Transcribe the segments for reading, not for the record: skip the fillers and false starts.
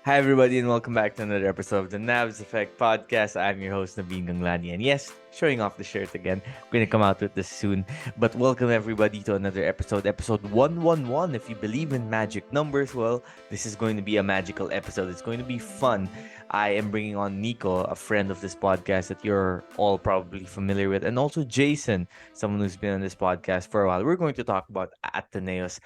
Hi, everybody, and welcome back to another episode of the Navs Effect Podcast. I'm your host, Naveen Ganglani, and yes, showing off the shirt again. I'm going to come out with this soon. But welcome, everybody, to another episode 111. If you believe in magic numbers, well, this is going to be a magical episode. It's going to be fun. I am bringing on Nico, a friend of this podcast that you're all probably familiar with, and also Jason, someone who's been on this podcast for a while. We're going to talk about Ateneo's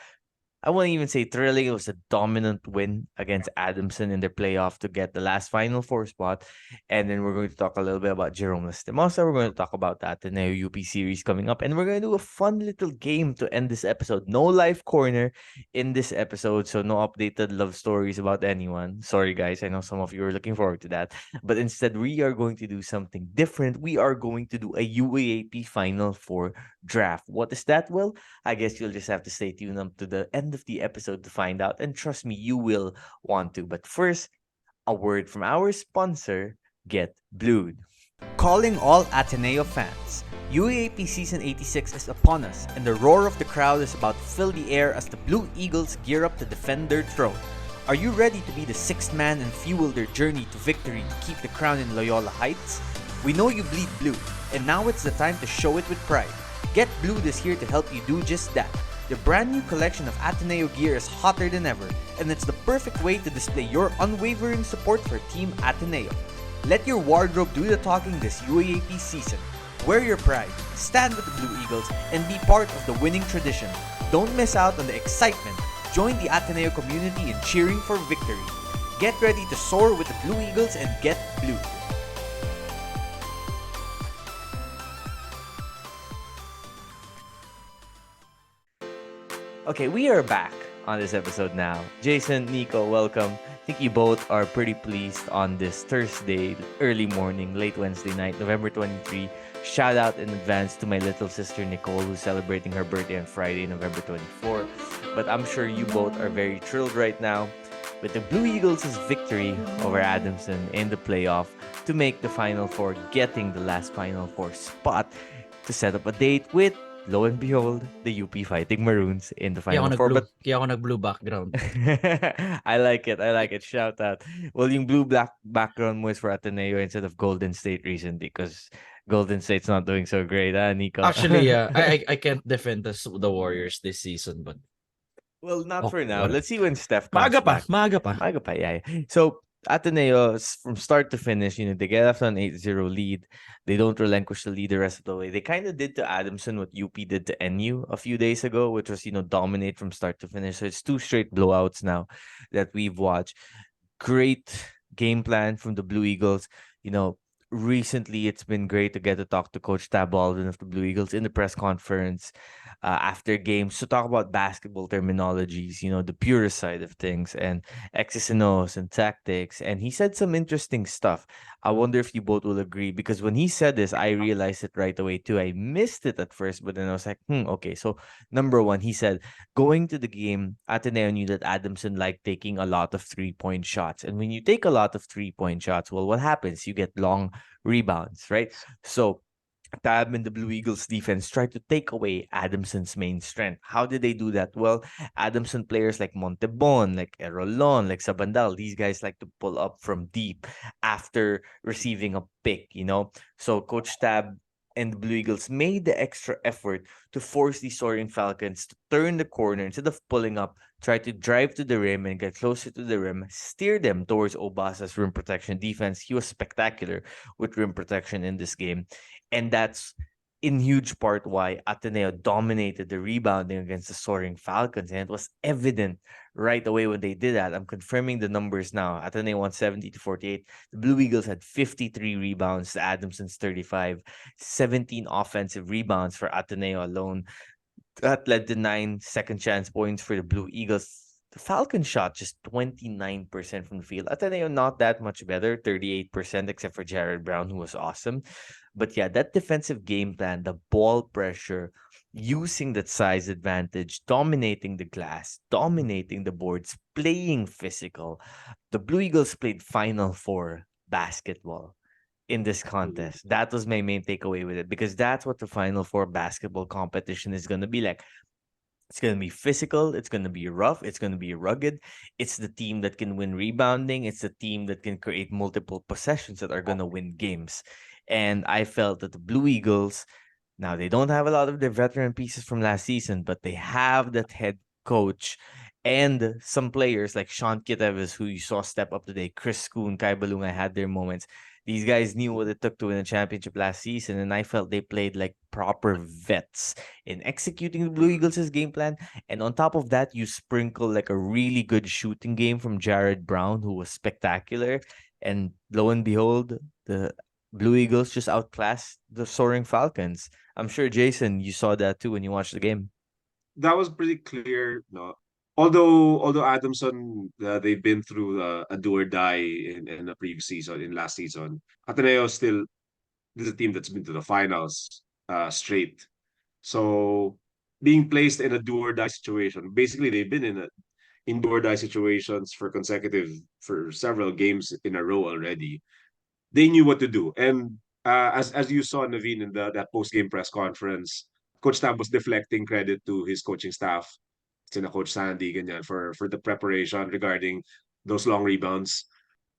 I wouldn't even say thrilling. It was a dominant win against Adamson in their playoff to get the last Final Four spot. And then we're going to talk a little bit about Jerom Lastimosa. We're going to talk about that Ateneo UP series coming up. And we're going to do a fun little game to end this episode. No life corner in this episode. So no updated love stories about anyone. Sorry, guys. I know some of you are looking forward to that. But instead, we are going to do something different. We are going to do a UAAP Final Four draft. What is that? Well, I guess you'll just have to stay tuned up to the end of the episode to find out. And trust me, you will want to. But first, a word from our sponsor, Get Blued. Calling all Ateneo fans. UAAP Season 86 is upon us, and the roar of the crowd is about to fill the air as the Blue Eagles gear up to defend their throne. Are you ready to be the sixth man and fuel their journey to victory to keep the crown in Loyola Heights? We know you bleed blue, and now it's the time to show it with pride. Get Blued is here to help you do just that. The brand new collection of Ateneo gear is hotter than ever, and it's the perfect way to display your unwavering support for Team Ateneo. Let your wardrobe do the talking this UAAP season. Wear your pride, stand with the Blue Eagles, and be part of the winning tradition. Don't miss out on the excitement. Join the Ateneo community in cheering for victory. Get ready to soar with the Blue Eagles and get blue. Okay, we are back on this episode now. Jason, Nico, welcome. I think you both are pretty pleased on this Thursday, early morning, late Wednesday night, November 23. Shout out in advance to my little sister Nicole, who's celebrating her birthday on Friday, November 24. But I'm sure you both are very thrilled right now with the Blue Eagles' victory over Adamson in the playoff to make the Final Four, getting the last Final Four spot to set up a date with, lo and behold, the UP Fighting Maroons in the Final Four. But Kaya ako nag-blue background. I like it. I like it. Shout out. Well, yung blue-black background mo is for Ateneo instead of Golden State recently because Golden State's not doing so great, Nico? Actually, I can't defend the Warriors this season, but Well, not for now. wala. Let's see when Steph comes back. Maaga pa. Maaga pa, yeah. So, Ateneo, from start to finish, they get off an 8-0 lead. They don't relinquish the lead the rest of the way. They kind of did to Adamson what UP did to NU a few days ago, which was, dominate from start to finish. So, it's 2 straight blowouts now that we've watched. Great game plan from the Blue Eagles. Recently it's been great to get to talk to Coach Tab Alden of the Blue Eagles in the press conference after games to talk about basketball terminologies, the purest side of things and X's and O's and tactics. And he said some interesting stuff. I wonder if you both will agree because when he said this, I realized it right away too. I missed it at first, but then I was like, okay. So number one, he said, going to the game, Ateneo knew that Adamson liked taking a lot of 3-point shots. And when you take a lot of 3-point shots, well, what happens? You get long rebounds, right? So Tab and the Blue Eagles defense tried to take away Adamson's main strength. How did they do that? Well, Adamson players like Montebon, like Erolon, like Sabandal, these guys like to pull up from deep after receiving a pick. So Coach Tab and the Blue Eagles made the extra effort to force the Soaring Falcons to turn the corner instead of pulling up, try to drive to the rim and get closer to the rim, steer them towards Obasa's rim protection defense. He was spectacular with rim protection in this game. And that's in huge part why Ateneo dominated the rebounding against the Soaring Falcons. And it was evident right away when they did that. I'm confirming the numbers now. Ateneo won 70-48. The Blue Eagles had 53 rebounds to Adamson's 35, 17 offensive rebounds for Ateneo alone. That led to 9 second chance points for the Blue Eagles. The Falcons shot just 29% from the field. Ateneo not that much better, 38%, except for Jared Brown, who was awesome. But yeah, that defensive game plan, the ball pressure, using that size advantage, dominating the glass, dominating the boards, playing physical. The Blue Eagles played Final Four basketball in this contest. That was my main takeaway with it because that's what the Final Four basketball competition is going to be like. It's going to be physical. It's going to be rough. It's going to be rugged. It's the team that can win rebounding. It's the team that can create multiple possessions that are going to win games. And I felt that the Blue Eagles, now they don't have a lot of their veteran pieces from last season, but they have that head coach and some players like Sean Kitevis, who you saw step up today, Chris Koon, Kai Ballungay had their moments. These guys knew what it took to win a championship last season, and I felt they played like proper vets in executing the Blue Eagles' game plan. And on top of that, you sprinkle like a really good shooting game from Jared Brown, who was spectacular. And lo and behold, the Blue Eagles just outclassed the Soaring Falcons. I'm sure, Jason, you saw that too when you watched the game. That was pretty clear. No, although Adamson, they've been through a do or die in the previous season, in last season. Ateneo still is a team that's been to the finals straight. So being placed in a do or die situation, basically they've been in do or die situations for several games in a row already. They knew what to do, and as you saw, Naveen, in that post game press conference, Coach Tam was deflecting credit to his coaching staff, sina Coach Sandy, ganyan, for the preparation regarding those long rebounds.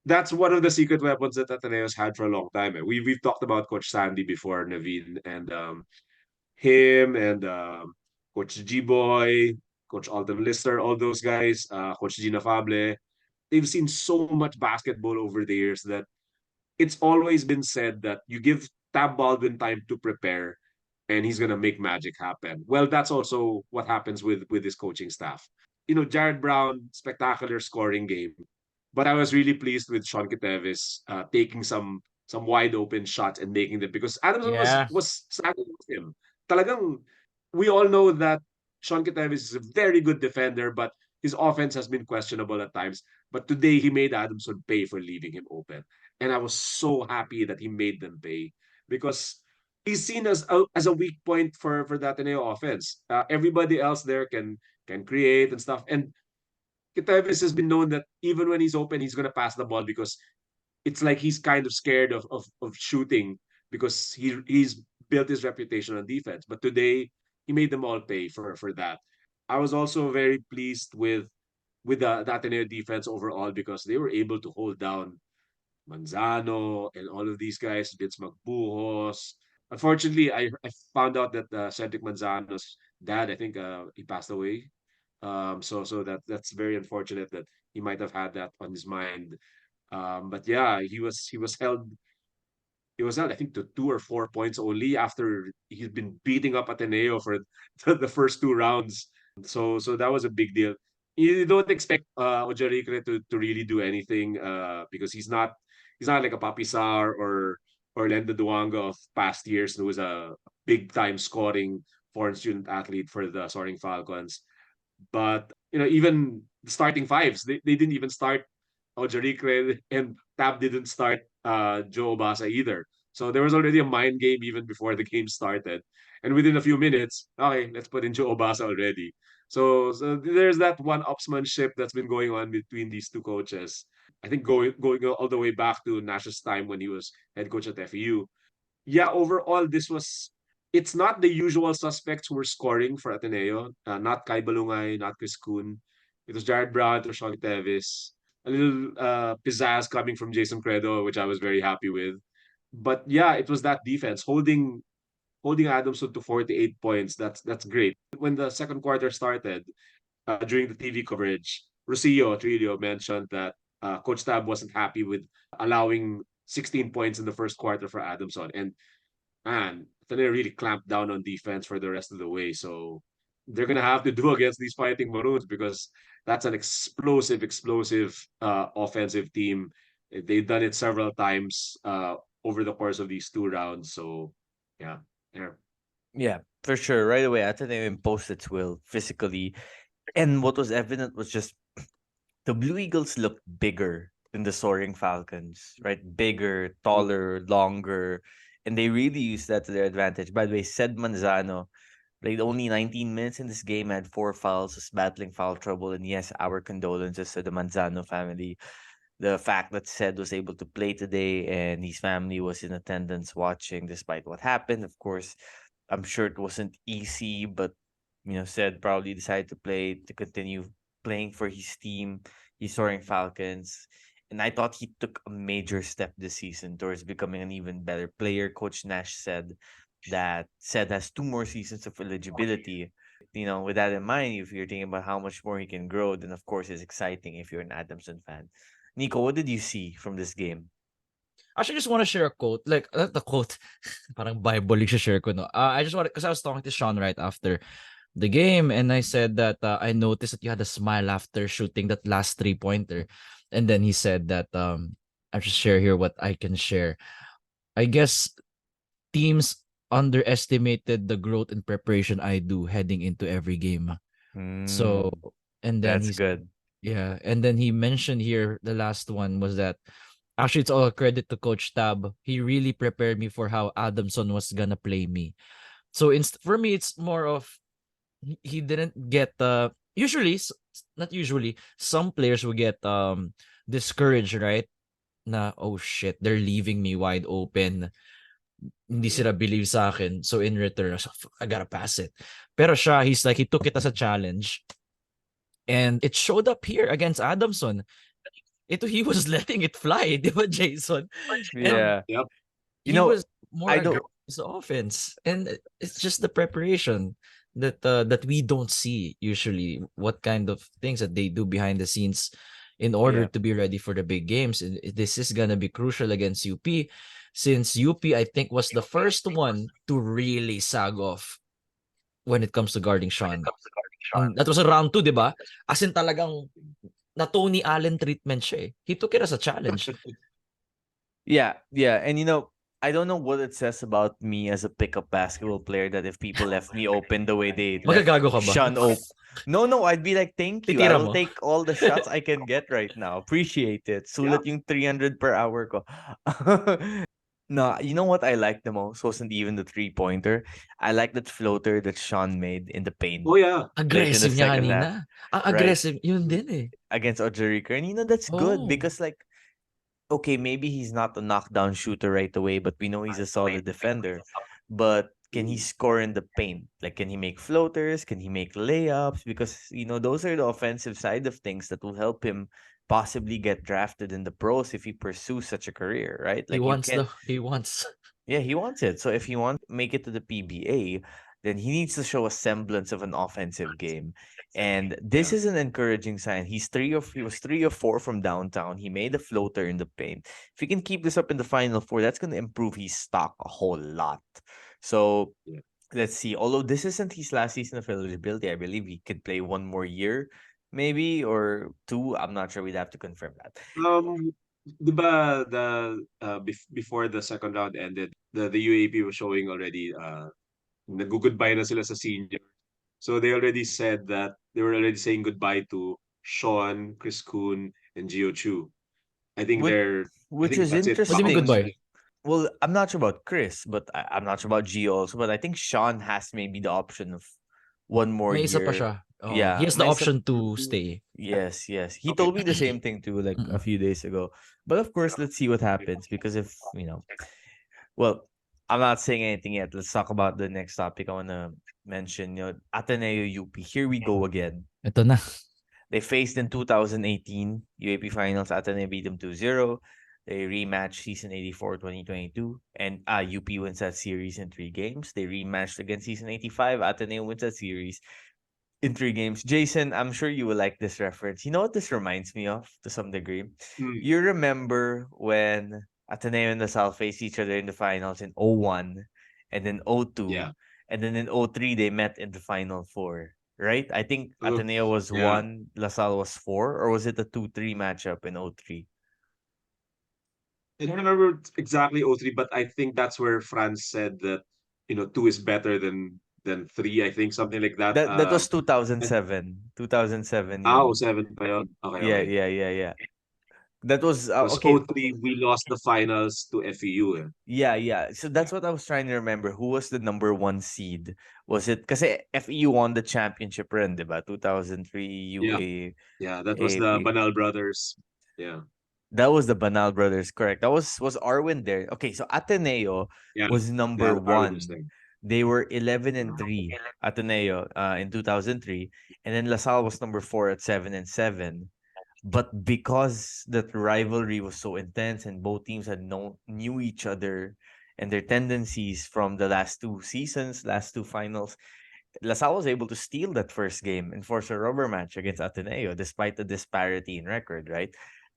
That's one of the secret weapons that Ateneo's had for a long time. Eh. We've talked about Coach Sandy before, Naveen, and him and Coach G Boy, Coach Alton Lister, all those guys, Coach Gina Fable. They've seen so much basketball over the years that it's always been said that you give Tab Baldwin time to prepare and he's gonna make magic happen. Well, that's also what happens with his coaching staff. You know, Jared Brown, spectacular scoring game. But I was really pleased with Sean Kitevis taking some wide open shots and making them because Adamson Yeah. was snagging with him. Talagang we all know that Sean Kitevis is a very good defender, but his offense has been questionable at times. But today he made Adamson pay for leaving him open. And I was so happy that he made them pay because he's seen as a weak point for the Ateneo offense. Everybody else there can create and stuff. And Kitevis has been known that even when he's open, he's gonna pass the ball because it's like he's kind of scared of shooting because he's built his reputation on defense. But today he made them all pay for that. I was also very pleased with the Ateneo defense overall because they were able to hold down Manzano and all of these guys, Vince Magbuhos. Unfortunately, I found out that Cedric Manzano's dad, I think he passed away. So that's very unfortunate that he might have had that on his mind. But yeah, he was held I think to 2 or 4 points only after he's been beating up Ateneo for the first two rounds. So that was a big deal. You don't expect Ojarikre to really do anything because he's not like a Papi Sar or Lenda Duanga of past years who was a big time scoring foreign student athlete for the Soaring Falcons. But even the starting fives, they didn't even start Ojarikre and Tab didn't start Joe Obasa either. So there was already a mind game even before the game started. And within a few minutes, okay, let's put in Joe Obasa already. So there's that one upsmanship that's been going on between these two coaches. I think going all the way back to Nash's time when he was head coach at FEU. Yeah, overall, it's not the usual suspects who were scoring for Ateneo. Not Kai Balungay, not Chris Koon. It was Jared Brown, to Sean Tevis. A little pizzazz coming from Jason Credo, which I was very happy with. But yeah, it was that defense holding Adamson to 48 points. That's great. When the second quarter started, during the TV coverage, Rosillo Trillo mentioned that Coach Tab wasn't happy with allowing 16 points in the first quarter for Adamson. And man, they really clamped down on defense for the rest of the way. So they're gonna have to do against these Fighting Maroons because that's an explosive offensive team. They've done it several times over the course of these two rounds. So yeah, yeah. Yeah, for sure. Right away, Ateneo imposed its will physically. And what was evident was just the Blue Eagles looked bigger than the Soaring Falcons, right? Bigger, taller, longer. And they really used that to their advantage. By the way, Sed Manzano played only 19 minutes in this game, had 4 fouls, was battling foul trouble. And yes, our condolences to the Manzano family. The fact that Sed was able to play today and his family was in attendance watching despite what happened. Of course, I'm sure it wasn't easy, but said probably decided to continue playing for his team, his Soaring Falcons. And I thought he took a major step this season towards becoming an even better player. Coach Nash said that said has 2 more seasons of eligibility. With that in mind, if you're thinking about how much more he can grow, then of course it's exciting if you're an Adamson fan. Nico, what did you see from this game? Actually, just want to share a quote. Like, not the quote. Parang Bible yung share ko, no? I just want because I was talking to Sean right after the game, and I said that I noticed that you had a smile after shooting that last 3-pointer. And then he said that, I'll just share here what I can share. I guess teams underestimated the growth and preparation I do heading into every game. So, and then That's good. Yeah, and then he mentioned here the last one was that actually it's all credit to Coach Tab. He really prepared me for how Adamson was gonna play me. So for me, it's more of he didn't get usually not usually some players will get discouraged, right? Na oh shit, they're leaving me wide open. Hindi sila believe sa akin. So in return, I gotta pass it. Pero siya, he took it as a challenge. And it showed up here against Adamson. He was letting it fly, di ba, Jason? Yeah. Yep. He was more I don't aggressive offense. And it's just the preparation that we don't see usually. What kind of things that they do behind the scenes in order to be ready for the big games. And this is gonna be crucial against UP, since UP I think was the first one to really sag off when it comes to guarding Sean. That was a round 2, di ba? As in talagang na Tony Allen treatment siya eh. He took it as a challenge. Yeah. And I don't know what it says about me as a pickup basketball player that if people left me open the way they Magagago ka left ba? Sean open. No, I'd be like, thank you. I Titira will mo? take all the shots I can get right now. Appreciate it. Sulat yung 300 per hour ko. No, you know what I like the most wasn't even the 3-pointer. I like that floater that Sean made in the paint. Oh yeah. Late in the Aggressive niya second half. kanina. Ang aggressive, yun din eh. Against Ojerica. And that's good Oh. because okay, maybe he's not a knockdown shooter right away, but we know he's a solid defender. But can he score in the paint? Like, can he make floaters? Can he make layups? Because, those are the offensive side of things that will help him possibly get drafted in the pros if he pursues such a career, right? He Like, wants. Yeah, he wants it. So if he wants to make it to the PBA, then he needs to show a semblance of an offensive game. And this is an encouraging sign. He was 3 of 4 from downtown. He made a floater in the paint. If he can keep this up in the final 4, that's going to improve his stock a whole lot. So let's see. Although this isn't his last season of eligibility, I believe he could play 1 more year, maybe, or 2. I'm not sure. We'd have to confirm that. Diba before the second round ended, the UAP was showing already nag-goodbye na sila sa senior. So they already said that they were already saying goodbye to Sean, Chris Koon, and Gio Chu. I think Which is that's it. What do you mean interesting. goodbye? Well, I'm not sure about Chris, but I'm not sure about Gio also. But I think Sean has maybe the option of 1 more May isa year. pa siya. Oh, Yeah, he has the may option to stay. Yes. He told me the same thing too, like a few days ago. But of course, let's see what happens because if well, I'm not saying anything yet. Let's talk about the next topic I want to mention. Ateneo UP. Here we go again. Ito na. They faced in 2018 UAP Finals. Ateneo beat them 2-0. They rematched season 84 2022. And UP wins that series in 3 games. They rematched against season 85. Ateneo wins that series in 3 games. Jason, I'm sure you will like this reference. You know what this reminds me of to some degree? You remember when Ateneo and LaSalle faced each other in the finals in 01 and then 02. Yeah. And then in 03, they met in the final 4. Right? I think Ateneo was yeah. 1, LaSalle was 4, or was it a 2-3 matchup in 03? I don't remember exactly 03, but I think that's where France said that 2 is better than 3. I think something like that. That was 2007. 2007 yun. 07 pa yun. Okay. Yeah. That was Because okay. 03, we lost the finals to FEU. Eh. Yeah. So that's what I was trying to remember. Who was the number 1 seed? Was it kasi FEU won the championship rin, diba? 2003 UA. Yeah, that was the Banal brothers. Yeah. That was the Banal brothers, correct. That was Arwin there. Okay, so Ateneo was number 1. They were 11-3, Ateneo, in 2003, and then LaSalle was number 4 at 7-7. But because that rivalry was so intense and both teams had knew each other and their tendencies from the last two seasons, last two finals, LaSalle was able to steal that first game and force a rubber match against Ateneo despite the disparity in record, right?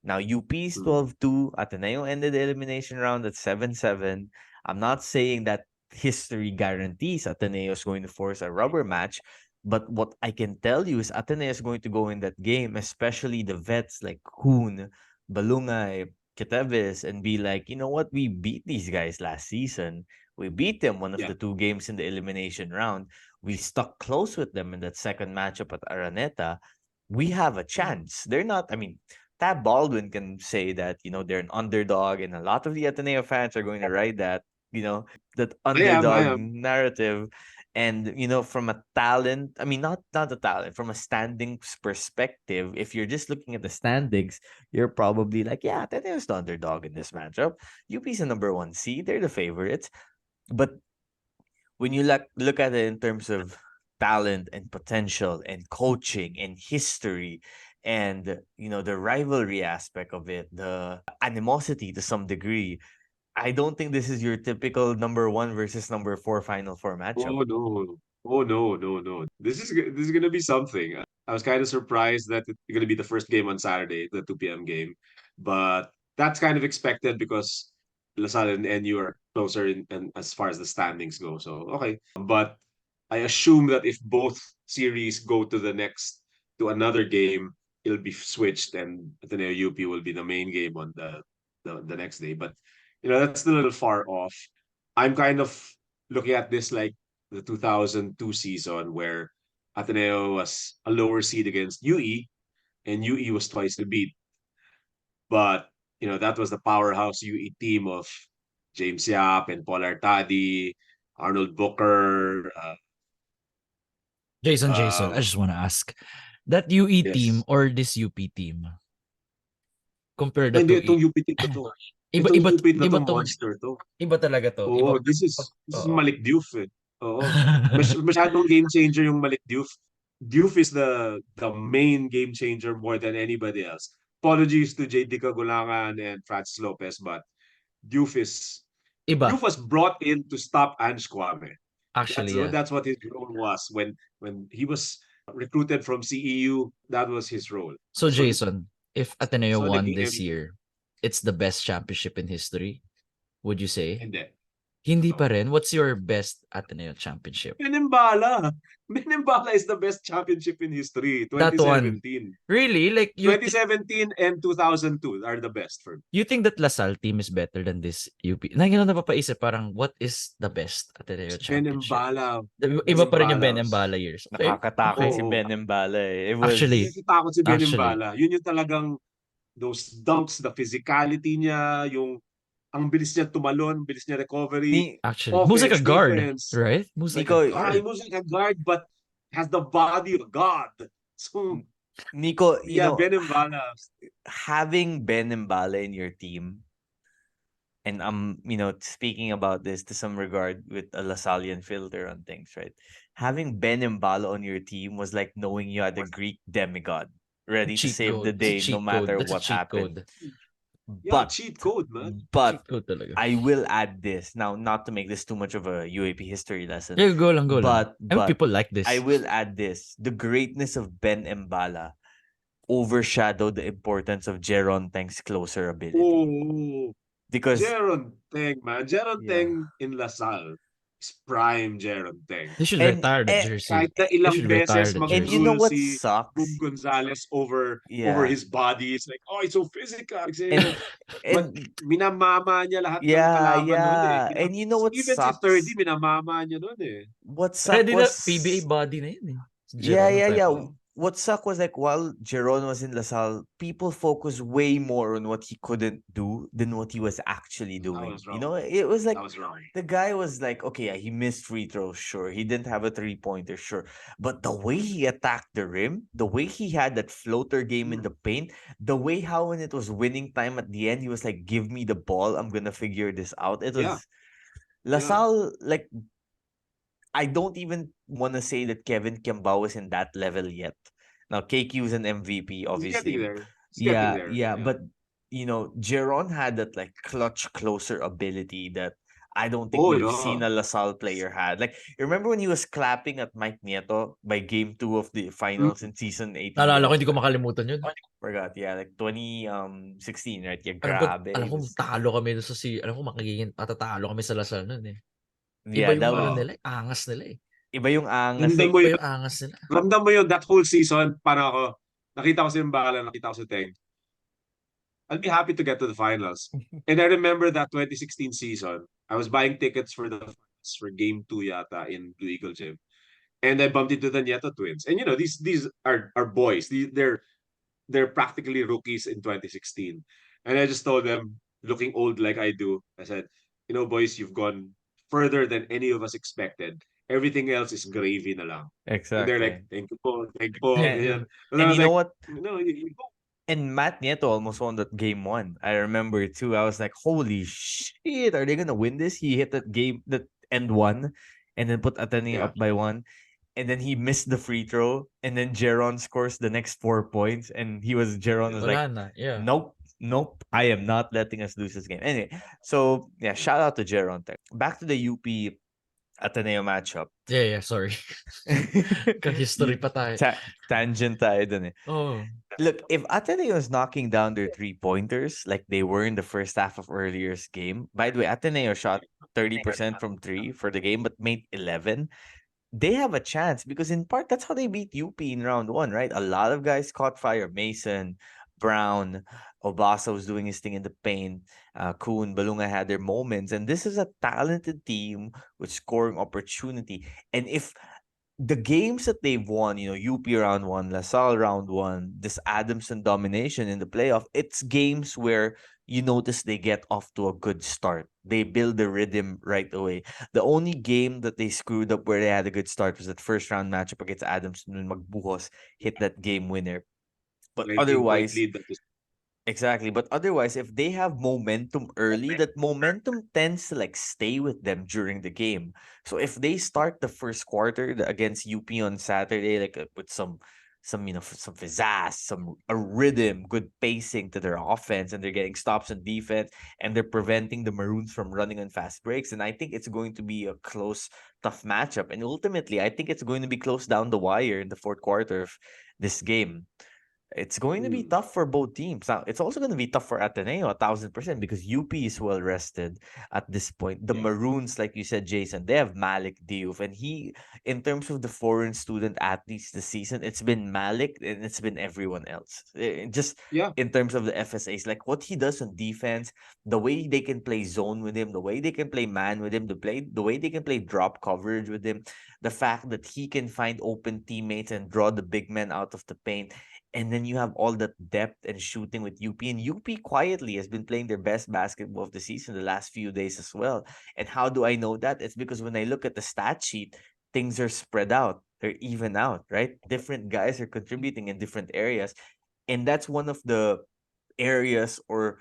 Now, UP's 12-2, Ateneo ended the elimination round at 7-7. I'm not saying that history guarantees Ateneo is going to force a rubber match, but what I can tell you is Ateneo is going to go in that game, especially the vets like Koon, Ballungay, Ketevis, and be like, you know what? We beat these guys last season. We beat them one of the two games in the elimination round. We stuck close with them in that second matchup at Araneta. We have a chance. They're not, I mean, Tab Baldwin can say that, they're an underdog, and a lot of the Ateneo fans are going to ride that, that I underdog am. narrative. And, from a talent, I mean, not a talent, from a standings perspective, if you're just looking at the standings, you're probably like, yeah, Ateneo's the underdog in this matchup. UP's the number one seed. They're the favorites. But when you look at it in terms of talent and potential and coaching and history and the rivalry aspect of it, the animosity to some degree, I don't think this is your typical number 1 versus number 4 final four matchup. Oh no. Oh no, no, no. This is gonna be something. I was kind of surprised that it's gonna be the first game on Saturday, the 2 p.m. game. But that's kind of expected because LaSalle and NU are closer in as far as the standings go. So okay. But I assume that if both series go to another game, it'll be switched and Ateneo UP will be the main game on the next day. But that's a little far off. I'm kind of looking at this like the 2002 season where Ateneo was a lower seed against UE and UE was twice the beat. But, that was the powerhouse UE team of James Yap and Paul Artadi, Arnold Booker. Jason, I Um, just want to ask, that UE team yes. or this UP team, compare the Hindi, two, itong UP team na to. iba Itong iba UP na iba to, tong monster to. iba talaga to. Iba. Oo, this is Oo. Malick Diouf eh. Oo. Masyadong game changer yung Malick Diouf. Diouf is the main game changer more than anybody else. Apologies to JD Cagulangan and Francis Lopez, but Diouf is Diouf Iba. was brought in to stop Ange Kwame. Actually, yeah. That's what his role was when he was recruited from CEU. That was his role. So So Jason, if Ateneo so won naging this MVP. year, it's the best championship in history, would you say? Hindi. Hindi pa No. rin. What's your best Ateneo championship? Benimbala. Benimbala is the best championship in history. That one. 2017. Really? Like 2017 and 2002 are the best for me. you think that LaSalle team is better than this UP? Na ganun napapaisip, parang what is the best Ateneo championship? Benimbala. Iba pa rin yung Ben Benimbala. and Bala years. Okay. Nakakatakot Okay. si Oo. Ben Mbala eh. It Actually, was Nakakatakot si actually. Benimbala. Yun yung talagang those dunks, the physicality niya, ang bilis niya tumalon, bilis niya recovery, Ni Actually, moves like a offense, guard, defense. right? Moves like a Nico, He guard. moves like a guard but has the body of God. So, Nico, yeah, Benimbala. having Ben Mbala in your team, and I'm, speaking about this to some regard with a Lasallian filter on things, right? Having Ben Mbala on your team was like knowing you had a Greek demigod ready to Cheat save the code. It's a day no cheat code. matter That's a what cheat happened. code. Yeah, But cheat code, man. but Cheat code talaga. I will add this now, not to make this too much of a UAP history lesson. Yeah, go lang, go lang. But I mean, people like this. I will add this: the greatness of Ben Mbala overshadowed the importance of Jeron Teng's closer ability. Oh, Because Jeron Teng, man. Jeron yeah. Teng in LaSalle is prime Jeron Teng. They should And- retire that and- jersey. Kahit na They ilang should retire beses the And jersey. you know mag-rule what si sucks? Boom Gonzalez over Yeah. his body. It's like, oh, it's so physical. And, But minamama niya lahat ng yeah, kalaban nun eh. yeah. And you know what Even si sucks? 30, minamama niya nun eh. What sucked Ready na was PBA body na yun eh. Yeah, Jeron yeah, yeah. type. What sucked was like while Jeron was in LaSalle, people focused way more on what he couldn't do than what he was actually doing. was You wrong. know, it was like That was wrong. the guy was like, okay, yeah, he missed free throws, sure. He didn't have a 3-pointer, sure. But the way he attacked the rim, the way he had that floater game in the paint, the way how when it was winning time at the end, he was like, give me the ball, I'm gonna figure this out. It was Yeah. LaSalle, like I don't even want to say that Kevin Quiambao is in that level yet. Now, KQ is an MVP, He's getting obviously. there. He's getting Yeah, there. yeah, Yeah. but Jeron had that like clutch closer ability that I don't think Oh we've yeah. seen a LaSalle player had. Like, you remember when he was clapping at Mike Nieto by game 2 of the finals in season 18? Naalala ko, hindi ko makalimutan yun. Forgot, yeah, like 2016, right? Yeah, grabe. Alam He ko was, talo kami doon alam ko matatalo kami sa Lasal nun eh. Iba yeah, yung that was, nila, angas nila eh. iba yung angas. Ramdam Like, mo Iba yun. yung angas nila. Ramdam mo yun that whole season. Parang ako, nakita ko si Mbala, nakita ko si Teng. I'll be happy to get to the finals. And I remember that 2016 season, I was buying tickets for the finals for game 2 yata in Blue Eagle Gym. And I bumped into the Nieto twins. And these are boys. They're practically rookies in 2016. And I just told them, looking old like I do, I said, boys, you've gone further than any of us expected. Everything else is gravy na lang. And they're like, exactly. thank you po, thank you po. And, Ganyan. And I and was you know like, what? you go. And Matt Nieto almost won that game 1. I remember it too. I was like, holy shit, are they gonna win this? He hit that end 1 and then put Ateneo Yeah. up by 1. And then he missed the free throw. And then Jeron scores the next 4 points. And Jeron was like, Wala na, yeah. nope, I am not letting us lose this game. Anyway, so yeah, shout out to Jeron. Back to the UP Ateneo matchup. Yeah, sorry. Ka-history pa tayo. Tangent tayo dun eh. Oh. Look, if Ateneo is knocking down their 3-pointers like they were in the first half of earlier's game, by the way, Ateneo shot 30% from 3 for the game but made 11. They have a chance because in part that's how they beat UP in round 1, right? A lot of guys caught fire. Mason, Brown, Obasa was doing his thing in the paint. Koon, Ballungay had their moments. And this is a talented team with scoring opportunity. And if the games that they've won, UP round 1, LaSalle round 1, this Adamson domination in the playoff, it's games where you notice they get off to a good start. They build the rhythm right away. The only game that they screwed up where they had a good start was that first round matchup against Adamson when Magbuhos hit that game winner. But 19-point otherwise, lead. That was exactly. But otherwise, if they have momentum early, that momentum tends to like stay with them during the game. So if they start the first quarter against UP on Saturday, like with some some pizzazz, some a rhythm, good pacing to their offense, and they're getting stops on defense, and they're preventing the Maroons from running on fast breaks, and I think it's going to be a close, tough matchup. And ultimately, I think it's going to be close down the wire in the fourth quarter of this game. It's going to be tough for both teams. Now, it's also going to be tough for Ateneo, 1,000%, because UP is well rested at this point. The yeah. Maroons, like you said, Jason, they have Malick Diouf. And in terms of the foreign student athletes this season, it's been Malick and it's been everyone else. Just Yeah. in terms of the FSAs, like what he does on defense, the way they can play zone with him, the way they can play man with him, the way they can play drop coverage with him, the fact that he can find open teammates and draw the big men out of the paint. And then you have all that depth and shooting with UP. And UP quietly has been playing their best basketball of the season the last few days as well. And how do I know that? It's because when I look at the stat sheet, things are spread out. They're even out, right? Different guys are contributing in different areas. And that's one of the areas or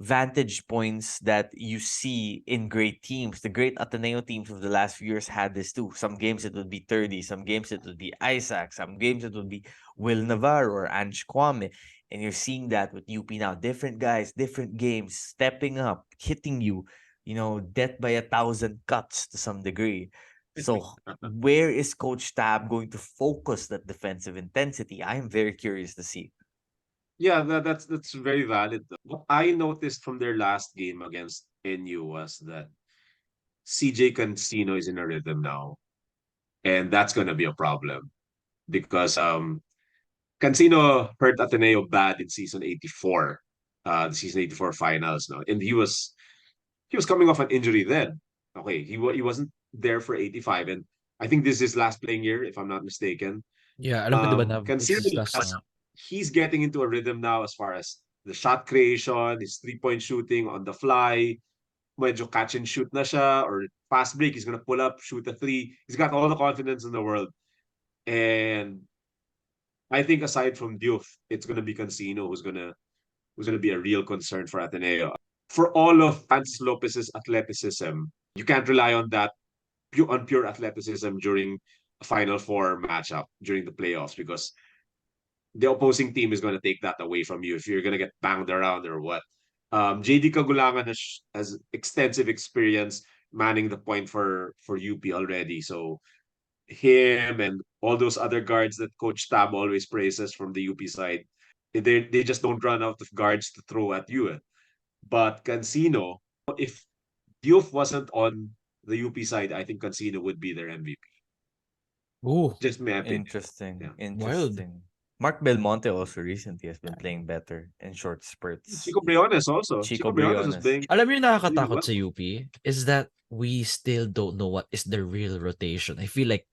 vantage points that you see in great teams. The great Ateneo teams of the last few years had this too. Some games it would be 30, some games it would be Isaac, some games it would be Will Navarro or Ange Kwame. And you're seeing that with UP now. Different guys, different games, stepping up, hitting you, death by 1,000 cuts to some degree. So where is Coach Tab going to focus that defensive intensity? I am very curious to see. Yeah, that's very valid. What I noticed from their last game against NU was that CJ Cansino is in a rhythm now, and that's gonna be a problem because Cansino hurt Ateneo bad in season 84, the season 84 finals now, and he was coming off an injury then. Okay, he wasn't there for 85, and I think this is his last playing year, if I'm not mistaken. Yeah, alam ko diba na it's Cansino his last na. he's getting into a rhythm now as far as the shot creation, his 3-point shooting on the fly, medyo catch and shoot na siya, or fast break, he's gonna pull up, shoot a three. He's got all the confidence in the world. And I think aside from Diouf, it's gonna be Cansino who's gonna be a real concern for Ateneo. For all of Francis Lopez's athleticism, you can't rely on that pure athleticism during a Final Four matchup during the playoffs, because the opposing team is going to take that away from you if you're going to get banged around or what. JD Cagulangan has extensive experience manning the point for UP already. So him and all those other guards that Coach Tab always praises from the UP side, they just don't run out of guards to throw at you. But Cansino, if Diouf wasn't on the UP side, I think Cansino would be their MVP. Ooh, Just my opinion. Interesting. Yeah. wild. Interesting. Mark Belmonte also recently has been playing better in short spurts. Chico Briones also. Chico Briones is Briones. playing Alam mo yung really nakakatakot well. sa UP is that we still don't know what is the real rotation. I feel like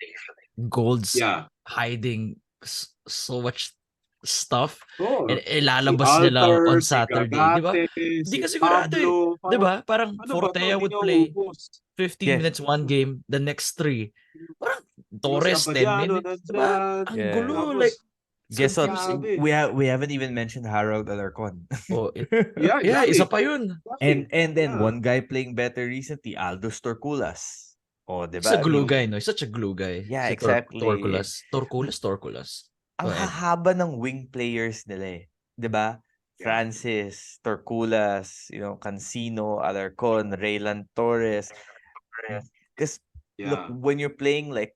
Gold's Yeah. hiding so much stuff Oh, and si ilalabas nila on Alter, si Saturday, di ba? Gagate, Hindi si ka sigurado eh. Pablo. Di ba? Parang Ano ba to? Fortea Hindi would na play ubos. 15 Yeah. minutes one game, the next 3. Parang Si Torres 10 Abadiano minutes, di ba? nandyan. Ang Yeah. gulo, Tapos, like it's Guess what? confusing. grabe. We haven't even mentioned Harold Alarcon. Oh, Yeah, yeah, exactly. isa pa yun. and then Yeah. one guy playing better recently, Aldous Torculas. Oh, He's a diba? glue guy, no? He's such a glue guy. Yeah, Si exactly. Torculas. Ang Go ahead. hahaba ng wing players nila eh. 'Di ba? Yeah. Francis, Torculas, Cansino, Alarcon, Reylan Torres. Because look, Yeah. when you're playing like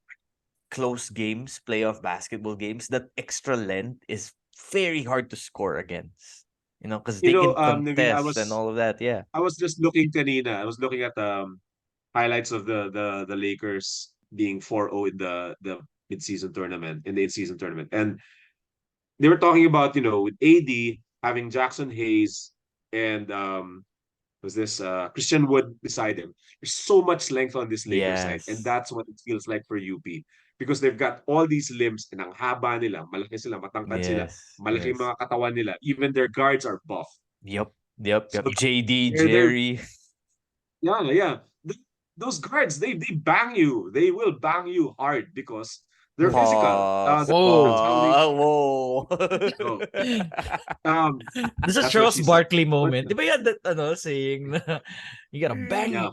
close games, playoff basketball games, that extra length is very hard to score against. Because they can Naveen, contest and all of that. Yeah. I was just looking kanina. I was looking at highlights of the Lakers being 4-0 in the mid-season tournament, in the in-season tournament. And they were talking about, with AD having Jackson Hayes and was this Christian Wood beside him. There's so much length on this Lakers side, and Yes. that's what it feels like for UP, because they've got all these limbs and ang haba nila, malaki sila, matangkad sila, Yes. malaki Yes. mga katawan nila. Even their guards are buff. Yep. So JD, they're Jerry. yeah. Those guards, they bang you. They will bang you hard because they're physical. Pause. That's how they Whoa. go. Um, This is that's what Charles she said. Barkley moment. Di ba yan that saying na you gotta bang Yeah.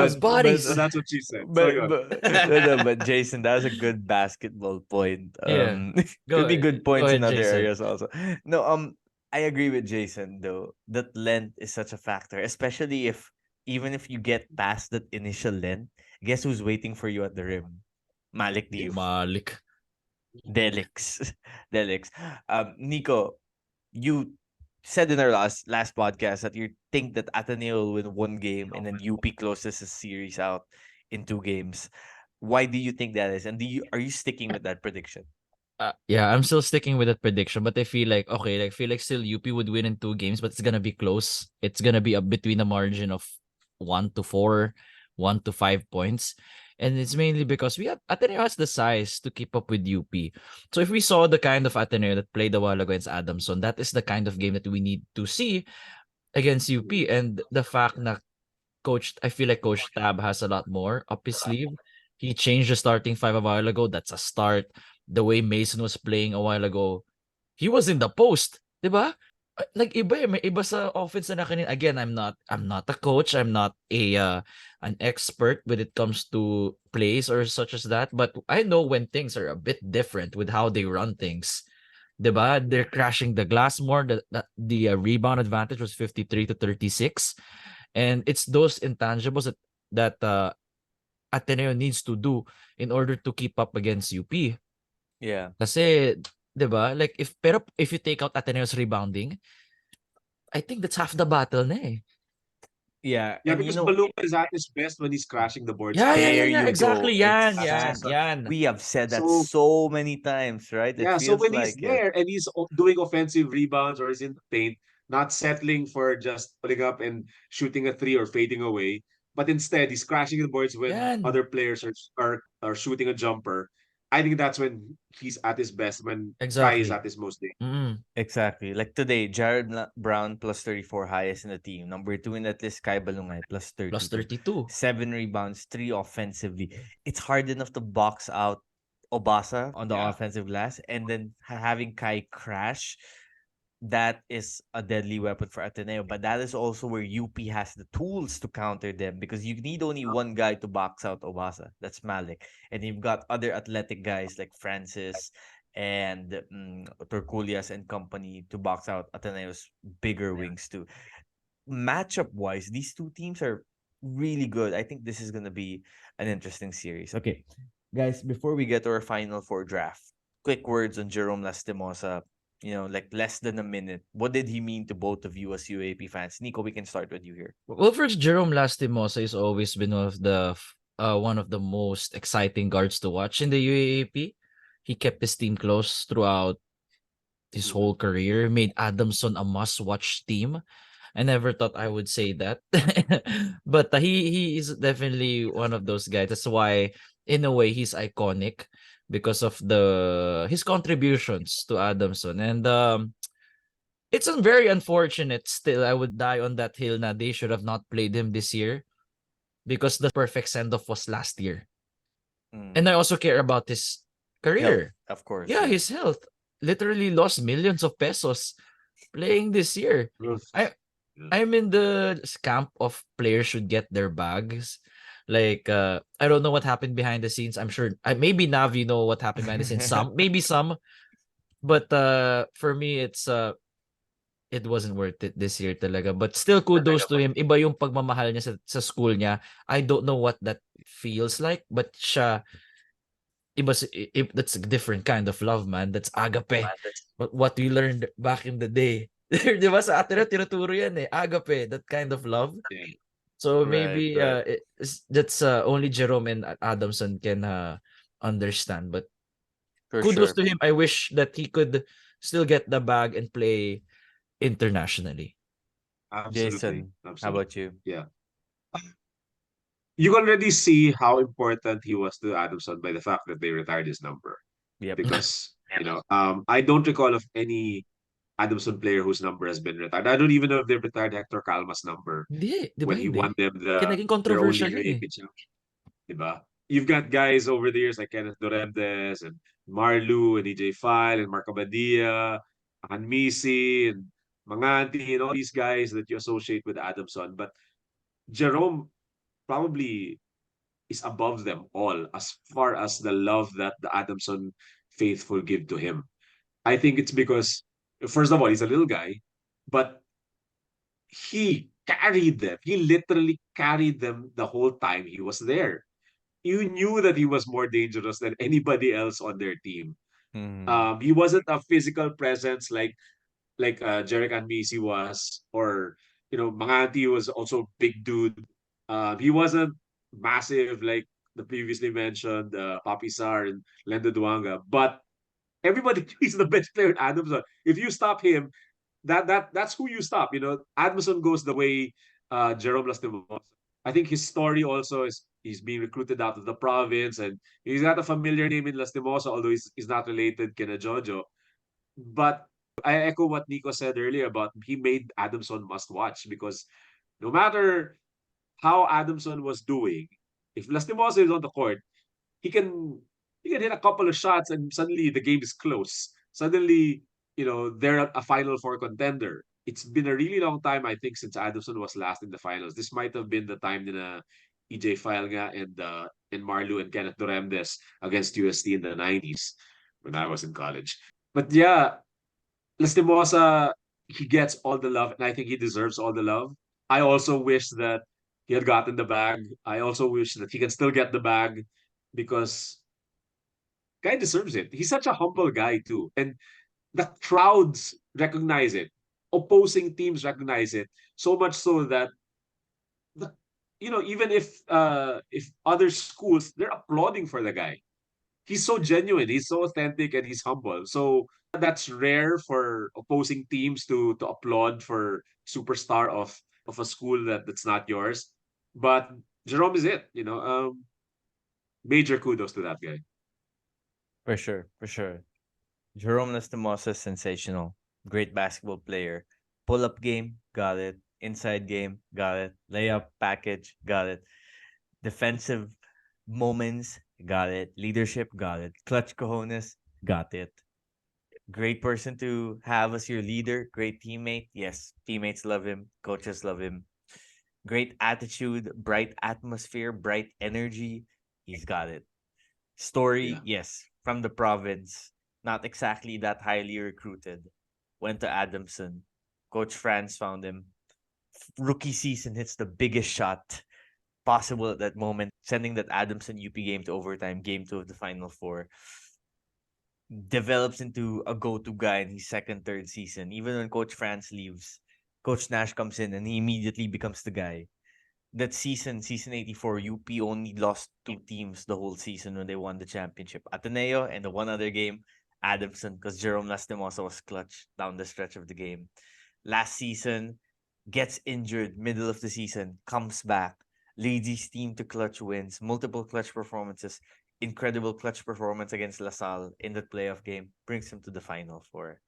those bodies. So that's what she said. So yun. But Jason, that was a good basketball point. Yeah. Could be good points ahead, in other Jason. areas also. No, I agree with Jason though. That length is such a factor, especially even if you get past that initial length. Guess who's waiting for you at the rim? Malick Diouf. Malik. Delix. Nico, you said in our last podcast that you think that Ateneo will win one game and then UP closes the series out in 2 games. Why do you think that is? And are you sticking with that prediction? Yeah, I'm still sticking with that prediction, but I feel like still UP would win in 2 games, but it's gonna be close. It's gonna be up between a margin of 1-4, 1-5 points. And it's mainly because Ateneo has the size to keep up with UP. So if we saw the kind of Ateneo that played a while against Adamson, that is the kind of game that we need to see against UP. And the fact that I feel like Coach Tab has a lot more up his sleeve. He changed the starting 5 a while ago. That's a start. The way Mason was playing a while ago, he was in the post, diba? Like may iba sa offense na kanina. Again, I'm not a coach. I'm not an expert when it comes to plays or such as that. But I know when things are a bit different with how they run things. Diba? They're crashing the glass more. The rebound advantage was 53-36. And it's those intangibles that Ateneo needs to do in order to keep up against UP. Yeah. Kasi, 'di ba? Like if you take out Ateneo's rebounding, I think that's half the battle na eh. Yeah. Yeah, And because Ballungay is at his best when he's crashing the boards. Yeah, there you exactly. go. Yan. We have said that So- so many times, right? It Yeah, so feels when like he's there and he's doing offensive rebounds or he's in the paint, not settling for just putting up and shooting a 3 or fading away, but instead he's crashing the boards when Yan. other players are shooting a jumper. I think that's when he's at his best, when Kai is Exactly. at his most day. Exactly. Like today, Brown plus 34 highest in the team. Number 2 in that list, Kai Ballungay plus 32. Plus 32. 7 rebounds, 3 offensively. It's hard enough to box out Obasa on the Yeah. offensive glass, and then having Kai crash. that is a deadly weapon for Ateneo, but that is also where UP has the tools to counter them because you need only one guy to box out Obasa. That's Malick. And you've got other athletic guys like Francis and Torculias and company to box out Ateneo's bigger wings too. Matchup wise, these two teams are really good. I think this is going to be an interesting series. Okay, guys, before we get to our final four draft, quick words on Jerom Lastimosa. Like less than a minute. What did he mean to both of you as UAP fans? Nico, we can start with you here. Well, first, Jerom Lastimosa has always been one of the most exciting guards to watch in the UAAP. He kept his team close throughout his whole career, made Adamson a must-watch team. I never thought I would say that, but he is definitely one of those guys. That's why, in a way, he's iconic because of his contributions to Adamson. And it's very unfortunate. Still, I would die on that hill. That they should have not played him this year because the perfect send off was last year. And I also care about his career. Health, of course. Yeah, his health. Literally lost millions of pesos playing this year. I'm in the camp of players should get their bags. Like I don't know what happened behind the scenes. I'm sure maybe Navi know what happened behind the scenes. Maybe some, but for me it wasn't worth it this year talaga. But still kudos to him. Iba yung pagmamahal niya sa school niya. I don't know what that feels like, but siya that's a different kind of love, man. That's agape. But what we learned back in the day. Di ba sa atin tinuturo yan eh. Agape, that kind of love. Yeah. So Right, maybe that's only Jerom and Adamson can understand. But for kudos sure. to him. I wish that he could still get the bag and play internationally. Absolutely. Jason, Absolutely. how about you? Yeah. You can already see how important he was to Adamson by the fact that they retired his number. Yep. Because, I don't recall of any Adamson player whose number has been retired. I don't even know if they retired Hector Calma's number Hindi, di ba when he hindi? won them Kaya naging their only controversial yun eh. UAP championship. Diba? You've got guys over the years like Kenneth Dorentes and Marlu and EJ File and Marco Badia, Misi and Manganti and all these guys that you associate with Adamson. But Jerome probably is above them all as far as the love that the Adamson faithful give to him. I think it's because, first of all, he's a little guy, but he carried them. He literally carried them the whole time he was there. You knew that he was more dangerous than anybody else on their team. He wasn't a physical presence like Jerick and Misi was, or Manganti was also a big dude. He wasn't massive like the previously mentioned Papi Sar and Lendo Duanga, but everybody he's the best player in Adamson. If you stop him, that's who you stop. Adamson goes the way Jerom Lastimosa. I think his story also is he's being recruited out of the province and he's got a familiar name in Lastimosa, although he's not related to Jojo. But I echo what Nico said earlier about he made Adamson must watch because no matter how Adamson was doing, if Lastimosa is on the court, he can hit a couple of shots and suddenly the game is close. Suddenly, they're a Final Four contender. It's been a really long time, I think, since Adamson was last in the finals. This might have been the time na EJ Failga and Marlu and Kenneth Doremdes against UST in the 90s when I was in college. But yeah, Lastimosa, he gets all the love, and I think he deserves all the love. I also wish that he had gotten the bag. I also wish that he can still get the bag because guy deserves it. He's such a humble guy too, and the crowds recognize it. Opposing teams recognize it so much so that even if other schools they're applauding for the guy. He's so genuine, he's so authentic, and he's humble. So that's rare for opposing teams to applaud for superstar of a school that's not yours. But Jerome is it. Major kudos to that guy. For sure, for sure. Jerom Lastimosa, sensational. Great basketball player. Pull-up game, got it. Inside game, got it. Layup package, got it. Defensive moments, got it. Leadership, got it. Clutch cojones, got it. Great person to have as your leader. Great teammate. Yes, teammates love him. Coaches love him. Great attitude, bright atmosphere, bright energy. He's got it. Story, Yeah. yes, from the province. Not exactly that highly recruited. Went to Adamson. Coach Franz found him. Rookie season hits the biggest shot possible at that moment, sending that Adamson UP game to overtime, game 2 of the Final Four. Develops into a go-to guy in his second, third season. Even when Coach Franz leaves, Coach Nash comes in and he immediately becomes the guy. That season 84, UP only lost 2 teams the whole season when they won the championship. Ateneo and the one other game, Adamson, because Jerom Lastimosa was clutch down the stretch of the game. Last season, gets injured middle of the season, comes back, leads his team to clutch wins, multiple clutch performances, incredible clutch performance against LaSalle in that playoff game, brings him to the Final Four.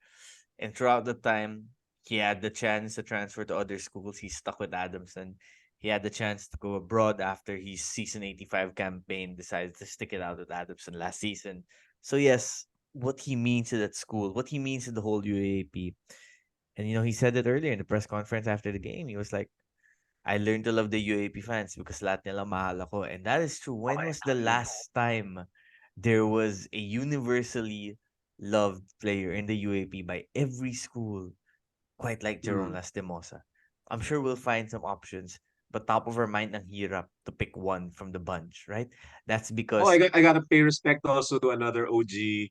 And throughout the time, he had the chance to transfer to other schools. He stuck with Adamson. He had the chance to go abroad after his season 85 campaign, decided to stick it out with Adamson last season. So yes, what he means to that school, what he means to the whole UAAP. And he said it earlier in the press conference after the game. He was like, I learned to love the UAP fans because lahat nila mahal ako. And that is true. When was the last time there was a universally loved player in the UAP by every school, quite like Jerom Lastimosa? I'm sure we'll find some options, but top of our mind, ang hirap to pick one from the bunch, right? That's because, I gotta pay respect also to another OG,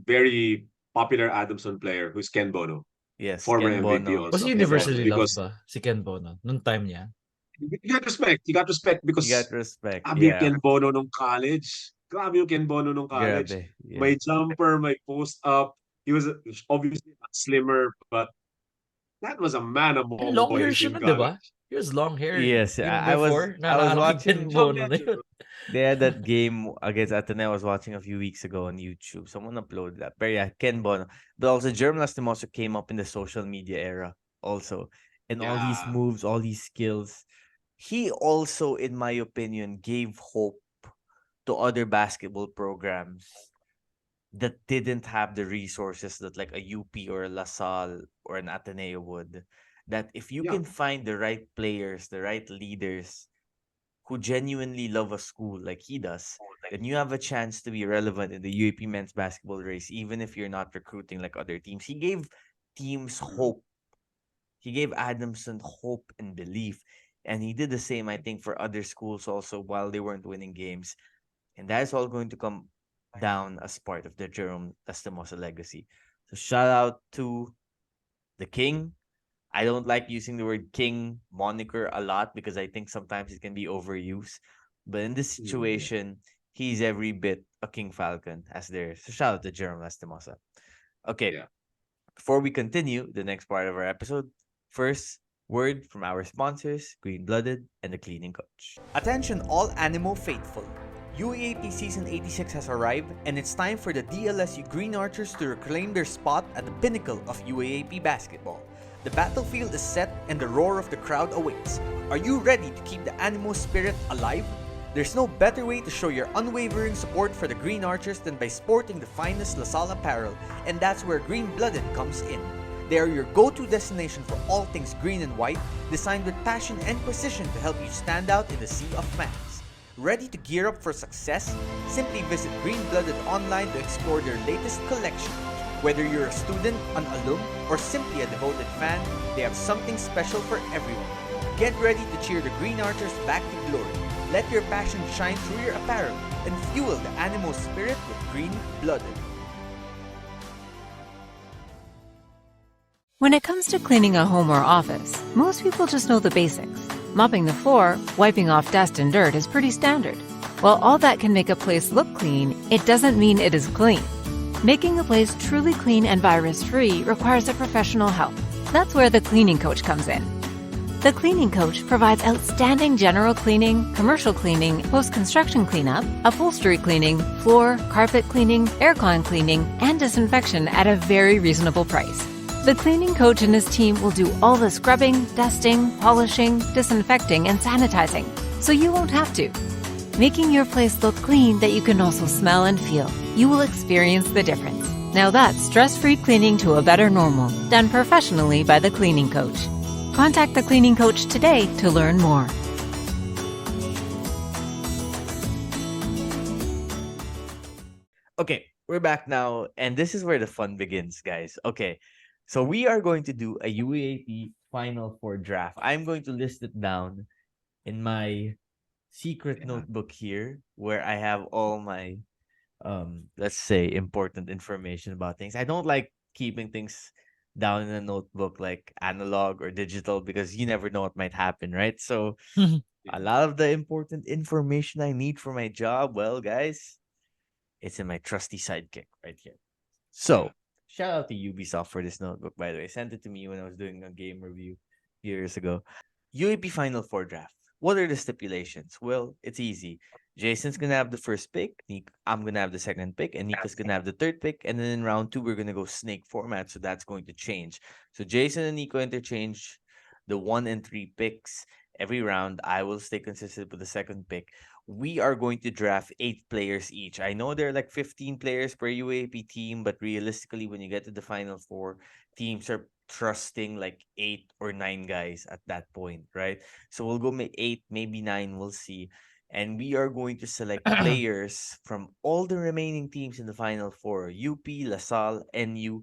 very popular Adamson player who's Ken Bono, yes, former Ken MVP Bono. Was also. he Ken Bono, universally yes. loved Because ba? Si Ken Bono, nung time niya. he got respect. He got respect He because got respect. grabe yung Yeah, Ken Bono nung college. Grabe yung Ken Bono nung college. grabe. Yeah. May jumper, may post up. He was obviously slimmer, but that was a man among Long hair boys siya in nun, di ba? college. He was long hair Yes, even I was before. I was Naalala ko yung Ken watching. Bono na yun. They had that game against Ateneo I was watching a few weeks ago on YouTube. Someone uploaded that. But yeah, Ken Bono. But also Jerom Lastimosa came up in the social media era also. And all these Yeah. moves, all these skills. He also, in my opinion, gave hope to other basketball programs that didn't have the resources that like a UP or a LaSalle or an Ateneo would. That if you Yeah. can find the right players, the right leaders who genuinely love a school like he does, then you have a chance to be relevant in the UAP men's basketball race, even if you're not recruiting like other teams. He gave teams hope. He gave Adamson hope and belief. And he did the same, I think, for other schools also while they weren't winning games. And that is all going to come down as part of the Jerom Lastimosa legacy. So shout out to the King. I don't like using the word King moniker a lot because I think sometimes it can be overused. But in this situation, he's every bit a King Falcon as there. So shout out to Jerom Lastimosa. Okay. Yeah. Before we continue the next part of our episode, first, word from our sponsors, Green Blooded and the Cleaning Coach. Attention all Animo faithful. UAAP Season 86 has arrived and it's time for the DLSU Green Archers to reclaim their spot at the pinnacle of UAAP basketball. The battlefield is set and the roar of the crowd awaits. Are you ready to keep the Animo spirit alive? There's no better way to show your unwavering support for the Green Archers than by sporting the finest LaSalle apparel, and that's where Green Blooded comes in. They are your go-to destination for all things green and white, designed with passion and precision to help you stand out in the sea of fans. Ready to gear up for success? Simply visit Green Blooded online to explore their latest collection. Whether you're a student, an alum, or simply a devoted fan, they have something special for everyone. Get ready to cheer the Green Archers back to glory. Let your passion shine through your apparel and fuel the Animo spirit with Green Blooded. When it comes to cleaning a home or office, most people just know the basics. Mopping the floor, wiping off dust and dirt is pretty standard. While all that can make a place look clean, it doesn't mean it is clean. Making a place truly clean and virus-free requires a professional help. That's where the Cleaning Coach comes in. The Cleaning Coach provides outstanding general cleaning, commercial cleaning, post-construction cleanup, upholstery cleaning, floor, carpet cleaning, aircon cleaning, and disinfection at a very reasonable price. The Cleaning Coach and his team will do all the scrubbing, dusting, polishing, disinfecting, and sanitizing, so you won't have to. Making your place look clean that you can also smell and feel. You will experience the difference. Now that's stress-free cleaning to a better normal, done professionally by the cleaning coach. Contact the cleaning coach today to learn more. Okay, we're back now, and this is where the fun begins, guys. Okay, so we are going to do a UAAP Final Four draft. I'm going to list it down in my secret notebook here, where I have all my let's say important information about things. I don't like keeping things down in a notebook like analog or digital because you never know what might happen, right? So a lot of the important information I need for my job, well, guys, it's in my trusty sidekick right here. So shout out to Ubisoft for this notebook, by the way. Sent it to me when I was doing a game review years ago. UAP Final Four draft. What are the stipulations? Well, it's easy. Jason's gonna have the first pick. I'm gonna have the second pick, and Nico's gonna have the third pick. And then in round 2, we're gonna go snake format, so that's going to change. So Jason and Nico interchange the 1 and 3 picks every round. I will stay consistent with the second pick. We are going to draft 8 players each. I know there are like 15 players per UAP team, but realistically, when you get to the final 4, teams are trusting like 8 or 9 guys at that point, right? So we'll go 8, maybe 9, we'll see. And we are going to select players from all the remaining teams in the final 4: UP, LaSalle, NU,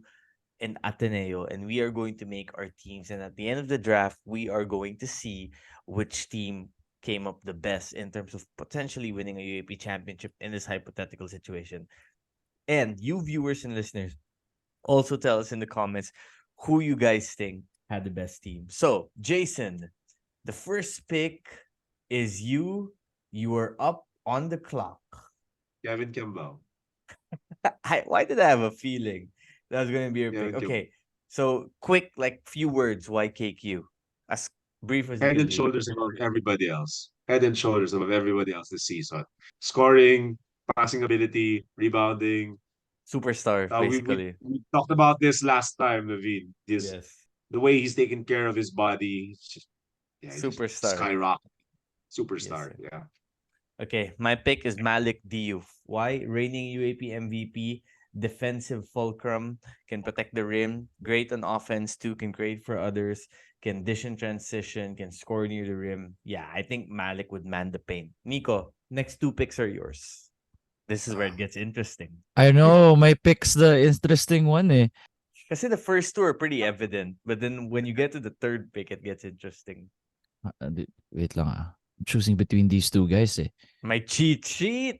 and Ateneo. And we are going to make our teams. And at the end of the draft, we are going to see which team came up the best in terms of potentially winning a UAP championship in this hypothetical situation. And you viewers and listeners, also tell us in the comments who you guys think had the best team. So, Jason, the first pick is you. You are up on the clock. Kevin Quiambao. Why did I have a feeling that was going to be your Yeah, pick? Quiambao. Okay, so quick, like few words. Why KQ? As brief as you Head can and be. shoulders above everybody else. Head and shoulders above everybody else this season. Scoring, passing ability, rebounding. Superstar, basically. We talked about this last time, Naveen. Yes. The way he's taken care of his body. He's just Superstar. skyrocket. Yes, Superstar. sir. Yeah. Okay, my pick is Malick Diouf. Why? Reigning UAP MVP, defensive fulcrum, can protect the rim, great on offense too, can create for others, can dish in transition, can score near the rim. Yeah, I think Malick would man the paint. Nico, next 2 picks are yours. This is where it gets interesting. I know, my pick's the interesting one eh. Kasi the first 2 are pretty evident, but then when you get to the third pick, it gets interesting. Wait lang ah. I'm choosing between these 2 guys eh. My cheat sheet.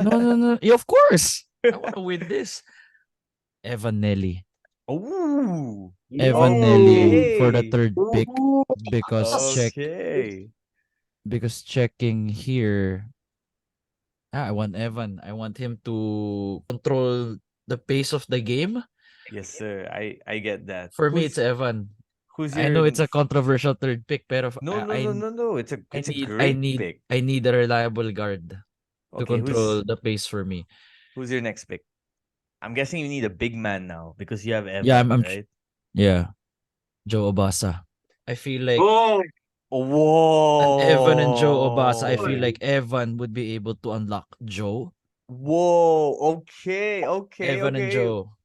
No. Yeah, of course. I want to win this. Evan Nelle. Ooh. Evan Nelle for the Okay. third pick because Okay. because checking here. I want Evan. I want him to control the pace of the game. Yes, sir. I get that. For me, it's Evan. Who's I your know it's a controversial third pick, pero No. It's a I great need pick. I need a reliable guard to Okay, control the pace for me. who's your next pick? I'm guessing you need a big man now because you have Evan, Yeah, I'm right? yeah. Joe Obasa. I feel like Oh, Whoa. Evan and Joe Obasa. I feel like Evan would be able to unlock Joe. Whoa. Okay. Evan and Joe.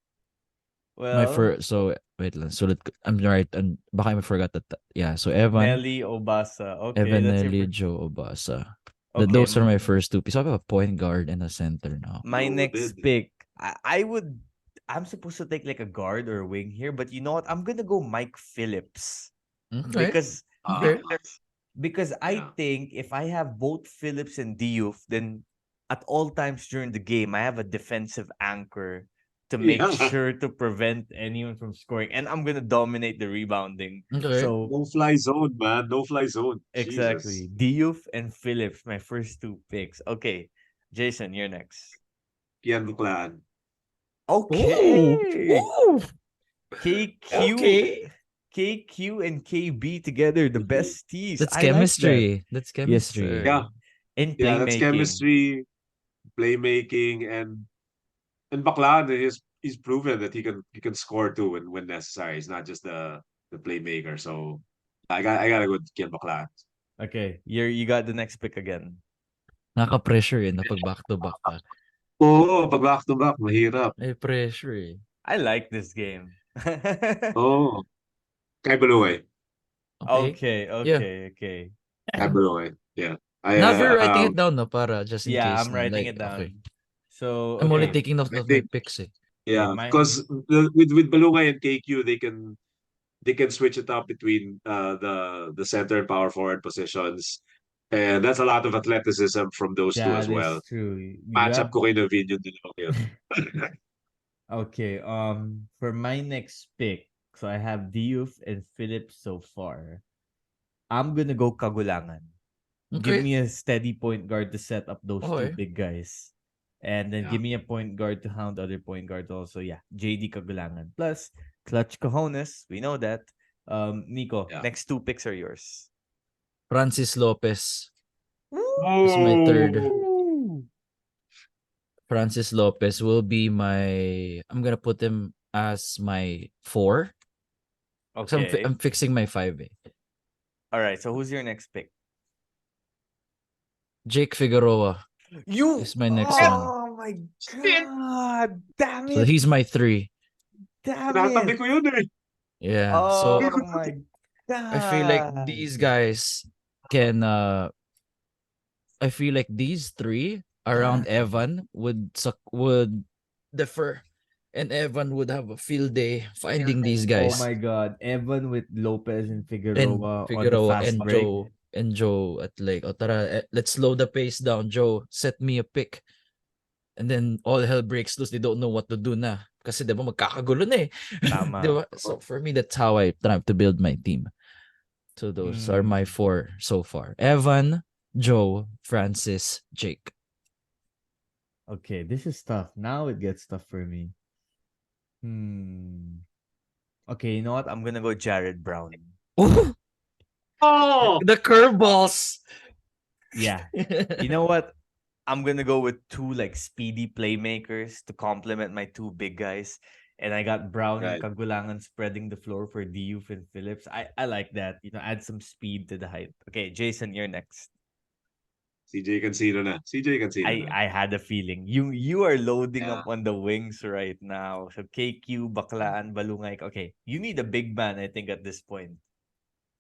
My Well, first, so wait lang. So I'm right, and baka I forgot that. Yeah, so Evan, Nelly Obasa. Okay, Evan that's Nelle, your Joe Obasa. Okay, Those are my first 2 pieces. So I have a point guard and a center now. my Loaded. next pick. I'm supposed to take like a guard or a wing here, but you know what? I'm gonna go Mike Phillips Okay. because Okay. because I Yeah. think if I have both Phillips and Diouf, then at all times during the game, I have a defensive anchor to make Yeah. sure to prevent anyone from scoring, and I'm gonna dominate the rebounding. Okay. So No fly zone, man. No fly zone. exactly, Jesus. Diouf and Phillips, my first 2 picks. Okay, Jason, you're next. Kean Baclaan. Okay, Ooh. KQ, Okay. KQ and KB together, the besties. That's I like that. chemistry. That's Yes, chemistry. sir. Yeah. And Yeah, that's playmaking. chemistry, playmaking, and Baclaan he's proven that he can score too when necessary. He's not just the playmaker. So I gotta go with Kean Baclaan. Okay, you got the next pick again. Nakaka-pressure na pag back to back ka. Oo, pag back-to-back, mahirap. May pressure eh. I like this game. Oo. Kay Ballungay. Okay. Okay, Yeah. okay. Kay Ballungay. Yeah. Now you're writing it down, no? Para just in Yeah, case. I'm Na, writing like, it okay. down. So, I'm only okay. taking note I of my think, picks eh. Okay, yeah, mine. because with Ballungay and KQ, they can switch it up between the center and power forward positions. And that's a lot of athleticism from those two as That is well. true. You Matchup have ko kayo ng video din ako yun. okay. For my next pick, so I have Diouf and Phillips so far. I'm gonna go Cagulangan. Give Okay. me a steady point guard to set up those two Okay. big guys. And then Yeah. give me a point guard to hound other point guard also. Yeah, JD Cagulangan. Plus, clutch cojones. We know that. Nico, Yeah. next two picks are yours. Francis Lopez is my Oh. third. Francis Lopez will be my. I'm gonna put him as my 4. So Okay. I'm fixing my 5 eh. All right. So who's your next pick? Jake Figueroa is my next one. Oh my god! Damn So it! he's my 3. Damn Tinatabi it! ko yun eh. Yeah. Oh So my god! I feel like these guys can I feel like these 3 around Evan would differ, and Evan would have a field day finding these Oh guys. my god! Evan with Lopez and And Figueroa on the Figueroa fast and break. Joe at like, oh tara, let's slow the pace down. Joe, set me a pick. And then all hell breaks loose. They don't know what to do na. Kasi diba magkakagulo na eh. Tama. Diba? So for me, that's how I try to build my team. So those are my 4 so far. Evan, Joe, Francis, Jake. Okay, this is tough. Now it gets tough for me. Okay, you know what? I'm gonna go Jared Brown. Oh, Oh! the curveballs. Yeah. You know what? I'm gonna go with 2 like speedy playmakers to complement my 2 big guys. And I got Brown and Right. Cagulangan spreading the floor for Diouf and Phillips. I like that. You know, add some speed to the height. Okay, Jason, you're next. CJ Cansino na. CJ Cansino na. I had a feeling. You are loading Yeah. up on the wings right now. So KQ, Baclaan, Ballungay. Okay, you need a big man, I think, at this point.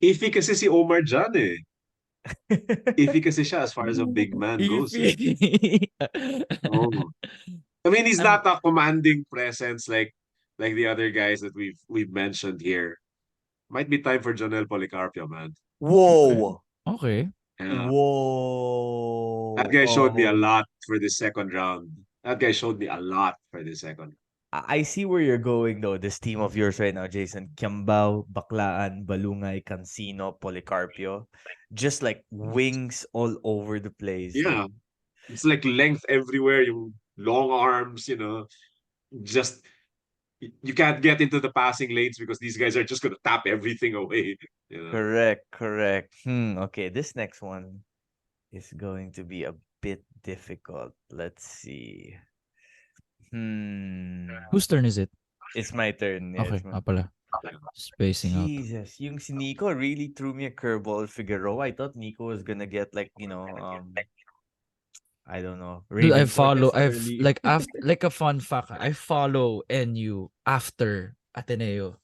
Iffy kasi si Omar dyan eh. Iffy kasi siya as far as a big man goes eh. Oh. I mean, he's not a commanding presence like the other guys that we've mentioned here. Might be time for Jonnel Policarpio, man. Whoa! Okay. Yeah. Whoa! That guy showed me a Oh. lot for the second round. That guy showed me a lot for the second. I see where you're going though. This team of yours right now, Jason. Quiambao, Baclaan, Ballungay, Cansino, Policarpio. Just like wings all over the place. Yeah. It's like length everywhere, yung long arms, just you can't get into the passing lanes because these guys are just gonna tap everything away. Correct. Okay, this next one is going to be a bit difficult. Let's see. Whose turn is it? It's my turn. Yeah, Okay, it's my... pala. Spacing out. Jesus, yung si Nico really threw me a curveball. Figueroa. I thought Nico was gonna get like, I don't know. Dude, I Rayven follow. Cortez I've early. like after like a fun fact. I follow NU after Ateneo.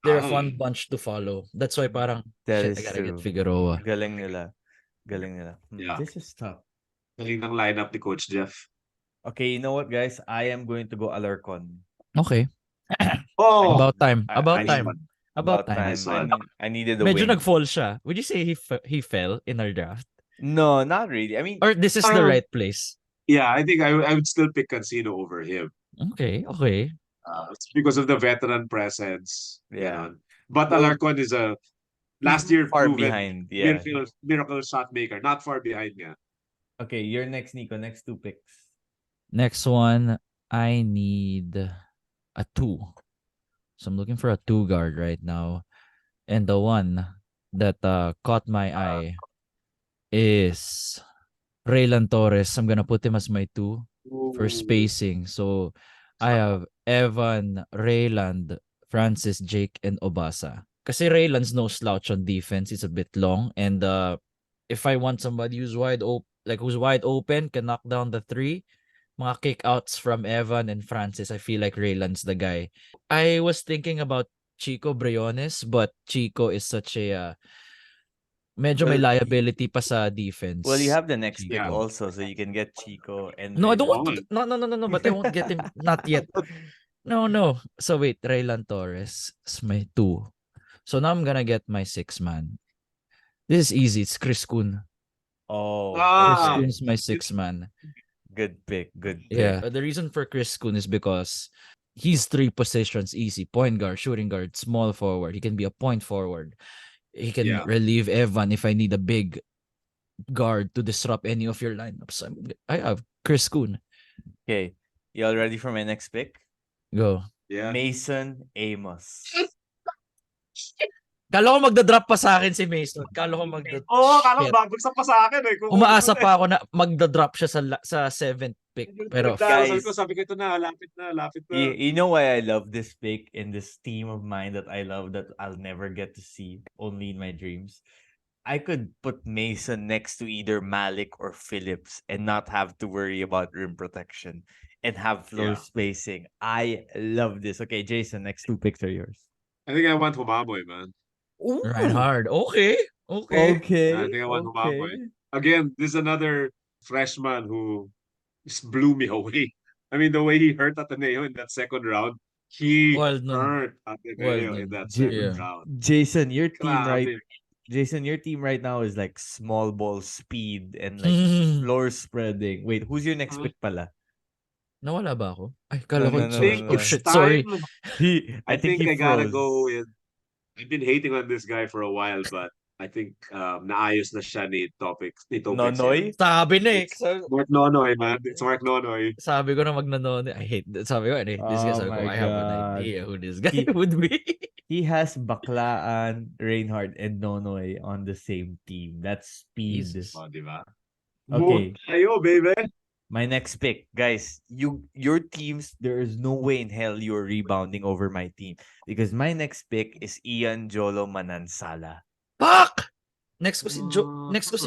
They're a fun bunch to follow. That's why parang That shit, is I gotta true. get Figueroa. Galing nila. Yeah. This is tough. Galing ng lineup ni Coach Jeff. Okay, you know what, guys? I am going to go Alarcon. Okay. Oh! About time. About I time. need- About time. Nice one. I needed a Medyo win. nag-fall siya. Would you say he fell in our draft? No, not really. I mean, Or this is the right place? Yeah, I think I would still pick Cansino over him. Okay. It's because of the veteran presence. Yeah. But Well, Alarcon is a last year far proven behind. Yeah. miracle shot maker. Not far behind nga. Okay, you're next, Nico. Next 2 picks. Next one, I need a 2. So I'm looking for a 2 guard right now. And the one that caught my eye is Reylan Torres. I'm gonna put him as my 2 for spacing. So I have Evan, Rayland, Francis, Jake, and Obasa. Kasi Raylan's no slouch on defense. He's a bit long. And if I want somebody who's wide open, who's wide open, can knock down the three. Mga kick-outs from Evan and Francis, I feel like Raylan's the guy. I was thinking about Chico Briones, but Chico is such a medyo may Well, liability pa sa defense. Well, you have the next pick Chico. also, so you can get Chico and No, I don't want Raylan. to. No, but I won't get him. Not yet. No. So wait, Raylan Torres is my 2. So now I'm gonna get my 6 man. This is easy. It's Chris Koon. Oh, Chris Ah, Koon is my 6 man. good pick. Good pick. Yeah. The reason for Chris Koon is because he's 3 positions easy. Point guard, shooting guard, small forward. He can be a point forward. He can Yeah. relieve Evan if I need a big guard to disrupt any of your lineups. I have Chris Koon. Okay. You all ready for my next pick? Go. yeah. Mason Amos. Kala ko magda-drop pa sa akin si Mason. Kala ko magda-drop. Oo, kala ko babagsak pa sa akin eh. Umaasa pa ako na magda-drop siya sa 7th pick. Pero Guys, sabi ko ito na, lapit na. You know why I love this pick in this team of mine that I love that I'll never get to see, only in my dreams? I could put Mason next to either Malick or Phillips and not have to worry about rim protection and have floor Yeah. spacing. I love this. Okay, Jason, next 2 picks are yours. I think I want Jumamoy, man. Reinhard. Okay. I think I want Jumamoy. Again, this is another freshman who just blew me away. I mean, the way he hurt Ateneo in that second round, he Wild nun. hurt Ateneo in Wild nun. that J- second Yeah. round. Jason, your team Grabe. right now is like small ball speed and like floor spreading. Wait, who's your next pick pala? Nawala ba ako? Ay, kala ko. No, I think Oh, it's shit. time. Sorry. I think he I gotta froze. go with. I've been hating on this guy for a while, but I think naayos na siya ni Topics. Nonoy? Sabi na eh. It's Mark Nonoy, man. It's Mark Nonoy. Sabi ko na magnanon. I hate that. Sabi ko, this guy, Oh sabi ko, my I have an God. idea who this guy He- would be. He has Baclaan, Reinhard, and Nonoy on the same team. That's speed. Jesus. Oh, diba? Okay. Ayo, baby. My next pick, guys, your teams, there is no way in hell you're rebounding over my team because my next pick is Jolo Manansala. Fuck! Next ko si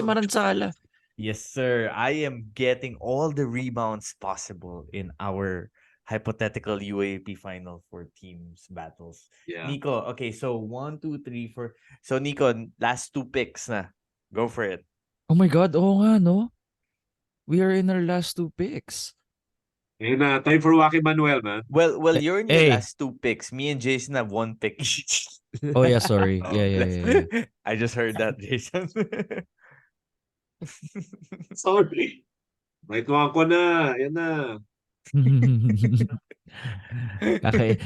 Manansala. Yes, sir. I am getting all the rebounds possible in our hypothetical UAAP Final for teams battles. Yeah. Nico, okay, so 1, 2, 3, 4. So Nico, last 2 picks na. Go for it. Oh my God, oo nga, no? We are in our last 2 picks. Ayun na, time for Wacky Manuel, man. Well, you're in your Hey. last 2 picks. Me and Jason have 1 pick each. Oh yeah, sorry. Oh, Yeah. I just heard that, Jason. Sorry. Right mo ako na. Yan na. Okay.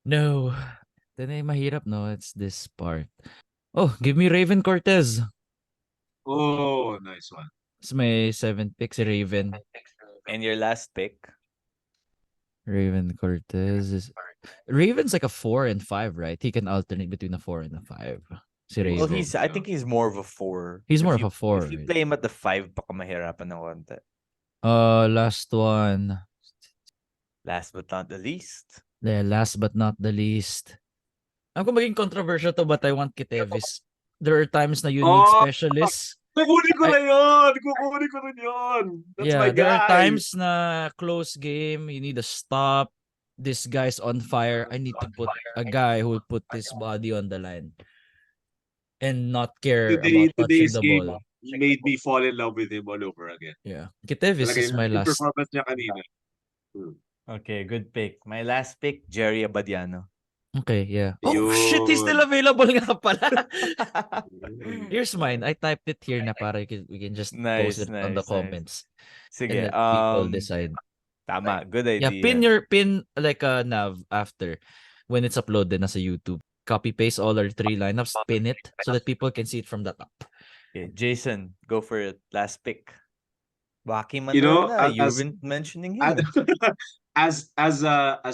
No. Then ay mahirap, no? It's this part. Oh, give me Rayven Cortez. Oh, nice one. It's my 7th pick, si Rayven. And your last pick? Rayven Cortez is... Raven's like a 4 and 5, right? He can alternate between a 4 and a 5. Si Rayven. Well, I think he's more of a 4. He's more If of a 4, If you right? play him at the 5, baka mahirapan ng konti. Last one. Last but not the least. Yeah, last but not the least. Ako maging controversial to, but I want Kitevis. There are times na you need Oh! specialists. Kukunin ko na yun. Kukunin ko rin yun. That's my guy. There are times na close game, you need to stop. This guy's on fire. I need to put a guy who will put his body on the line and not care about touching Today's the game, ball. he made me fall in love with him all over again. Yeah. Kitevis Talaga is my yung last. performance niya kanina. Okay, good pick. My last pick, Gerry Abadiano. Okay, yeah. Oh, shit, he's still available nga pala. Here's mine. I typed it here na para we can just post it on the comments. Sige, And let people decide. Tama, good idea. Yeah, pin like a nav after when it's uploaded na sa YouTube. Copy paste all our 3 lineups, pin it so that people can see it from the top. Okay, Jason, go for it. Last pick. Wacky You know, Manuel na. You've as- been mentioning him. as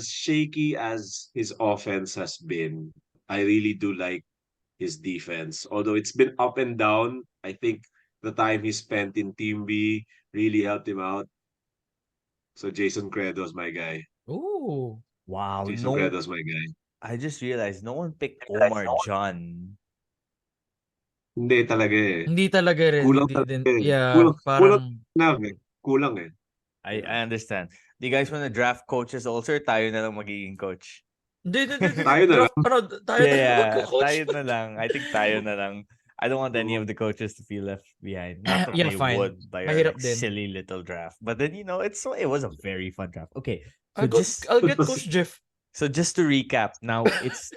shaky as his offense has been, I really do like his defense. Although it's been up and down, I think the time he spent in Team B really helped him out. So Jason Credo is my guy. Ooh. Wow, Jason Credo's my guy. I just realized no one picked Omar John. Hindi talaga eh. Hindi talaga rin, Kulang hindi din. talaga eh. Yeah, Kulang parang na eh. Kulang eh. I understand. Do you guys want to draft coaches also, or tayo na lang magiging coach? hindi. Tayo na Draft, lang. tayo Yeah, na yeah. magko-coach. Tayo na lang. I think tayo na lang. I don't want any of the coaches to feel left behind. Not that Yeah, they fine. would by our Mahirap like din. silly little draft. But then it was a very fun draft. Okay. I'll get Coach Jeff. So just to recap, now it's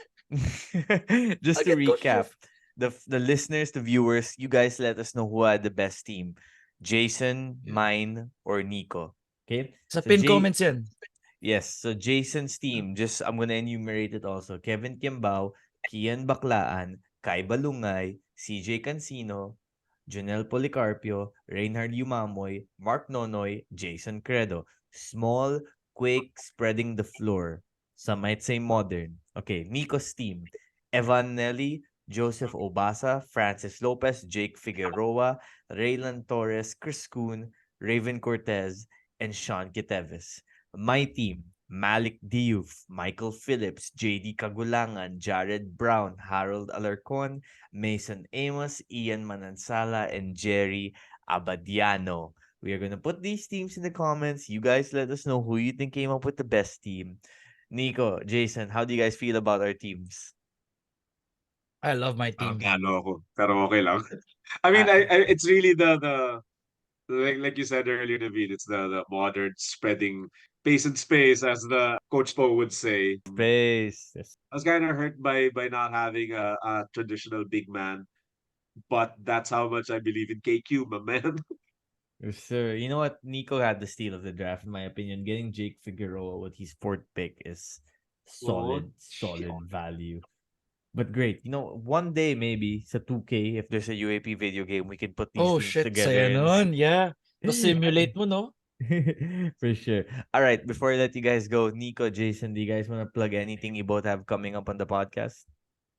just I'll to get Coach recap, Jeff. the listeners, the viewers, you guys let us know who had the best team. Jason, mine, or Nico. Okay? Sa So pin comments yan. yes, so Jason's team, just I'm gonna enumerate it also. Kevin Quiambao, Kean Baclaan, Kai Ballungay, CJ Cansino, Jonnel Policarpio, Reinhard Jumamoy, Mark Nonoy, Jason Credo. Small, quick, spreading the floor. Some might say modern. Okay, Nico's team. Evan Nelle, Joseph Obasa, Francis Lopez, Jake Figueroa, Raylan Torres, Chris Koon, Rayven Cortez, and Sean Kiteves. My team, Malick Diouf, Michael Phillips, JD Cagulangan, Jared Brown, Harold Alarcon, Mason Amos, Ian Manansala, and Gerry Abadiano. We are gonna put these teams in the comments. You guys let us know who you think came up with the best team. Nico, Jason, how do you guys feel about our teams? I love my team. Talo ako. Pero okay lang. I mean, Ah, it's really the like you said earlier, David, it's the modern spreading pace and space, as the Coach Po would say. Space. Yes. I was kind of hurt by not having a traditional big man, but that's how much I believe in KQ, my man. Yes, sir. You know what? Nico had the steal of the draft, in my opinion. Getting Jake Figueroa with his fourth pick is solid value. But great. You know, one day maybe sa 2K, if there's a UAP video game, we can put these Oh teams shit, together saya and nun. Yeah. To simulate mo, no? for sure. All right, before I let you guys go, Nico, Jason, do you guys want to plug anything you both have coming up on the podcast?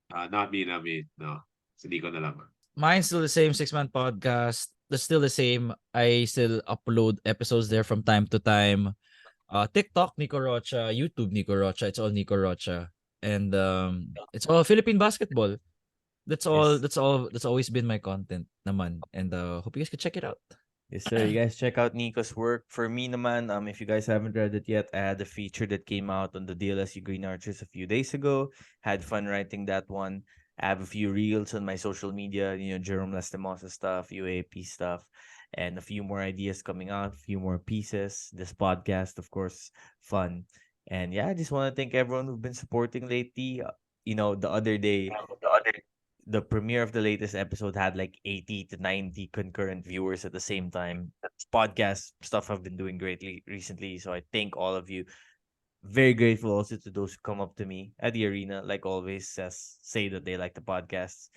Not me, not me. No. Si Nico na lang. Mine's still the same 6-man podcast. That's still the same. I still upload episodes there from time to time. TikTok, Nico Rocha. YouTube, Nico Rocha. It's all Nico Rocha. And it's all Philippine basketball. That's all. Yes. That's always been my content naman. And hope you guys can check it out. Yes, sir. You guys check out Nico's work. For me naman, if you guys haven't read it yet, I had a feature that came out on the DLSU Green Archers a few days ago. Had fun writing that one. I have a few reels on my social media, Jerom Lastimosa stuff, UAP stuff, and a few more ideas coming out, a few more pieces. This podcast, of course, fun. And yeah, I just want to thank everyone who've been supporting lately. The other day, the premiere of the latest episode had like 80 to 90 concurrent viewers at the same time. Podcast stuff have been doing greatly recently. So I thank all of you. Very grateful also to those who come up to me at the arena, like always, say that they like the podcast,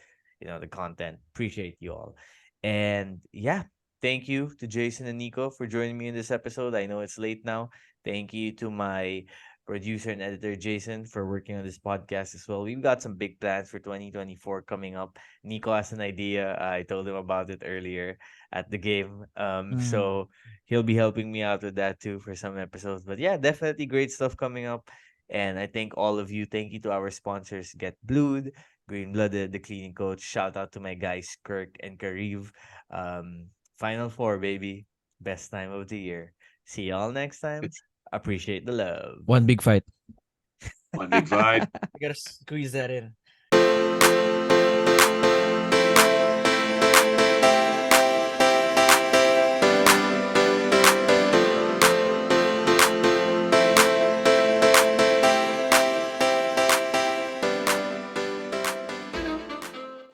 the content. Appreciate you all. And yeah, thank you to Jason and Nico for joining me in this episode. I know it's late now. Thank you to my producer and editor Jason for working on this podcast as well. We've got some big plans for 2024 coming up. Nico has an idea. I told him about it earlier at the game. So he'll be helping me out with that too for some episodes. But yeah, definitely great stuff coming up. And I thank all of you. Thank you to our sponsors, Get Blued, Green Blooded, the cleaning coach. Shout out to my guys Kirk and Kariv. Final four, baby. Best time of the year. See y'all next time. Appreciate the love. One big fight. One big fight. I gotta squeeze that in.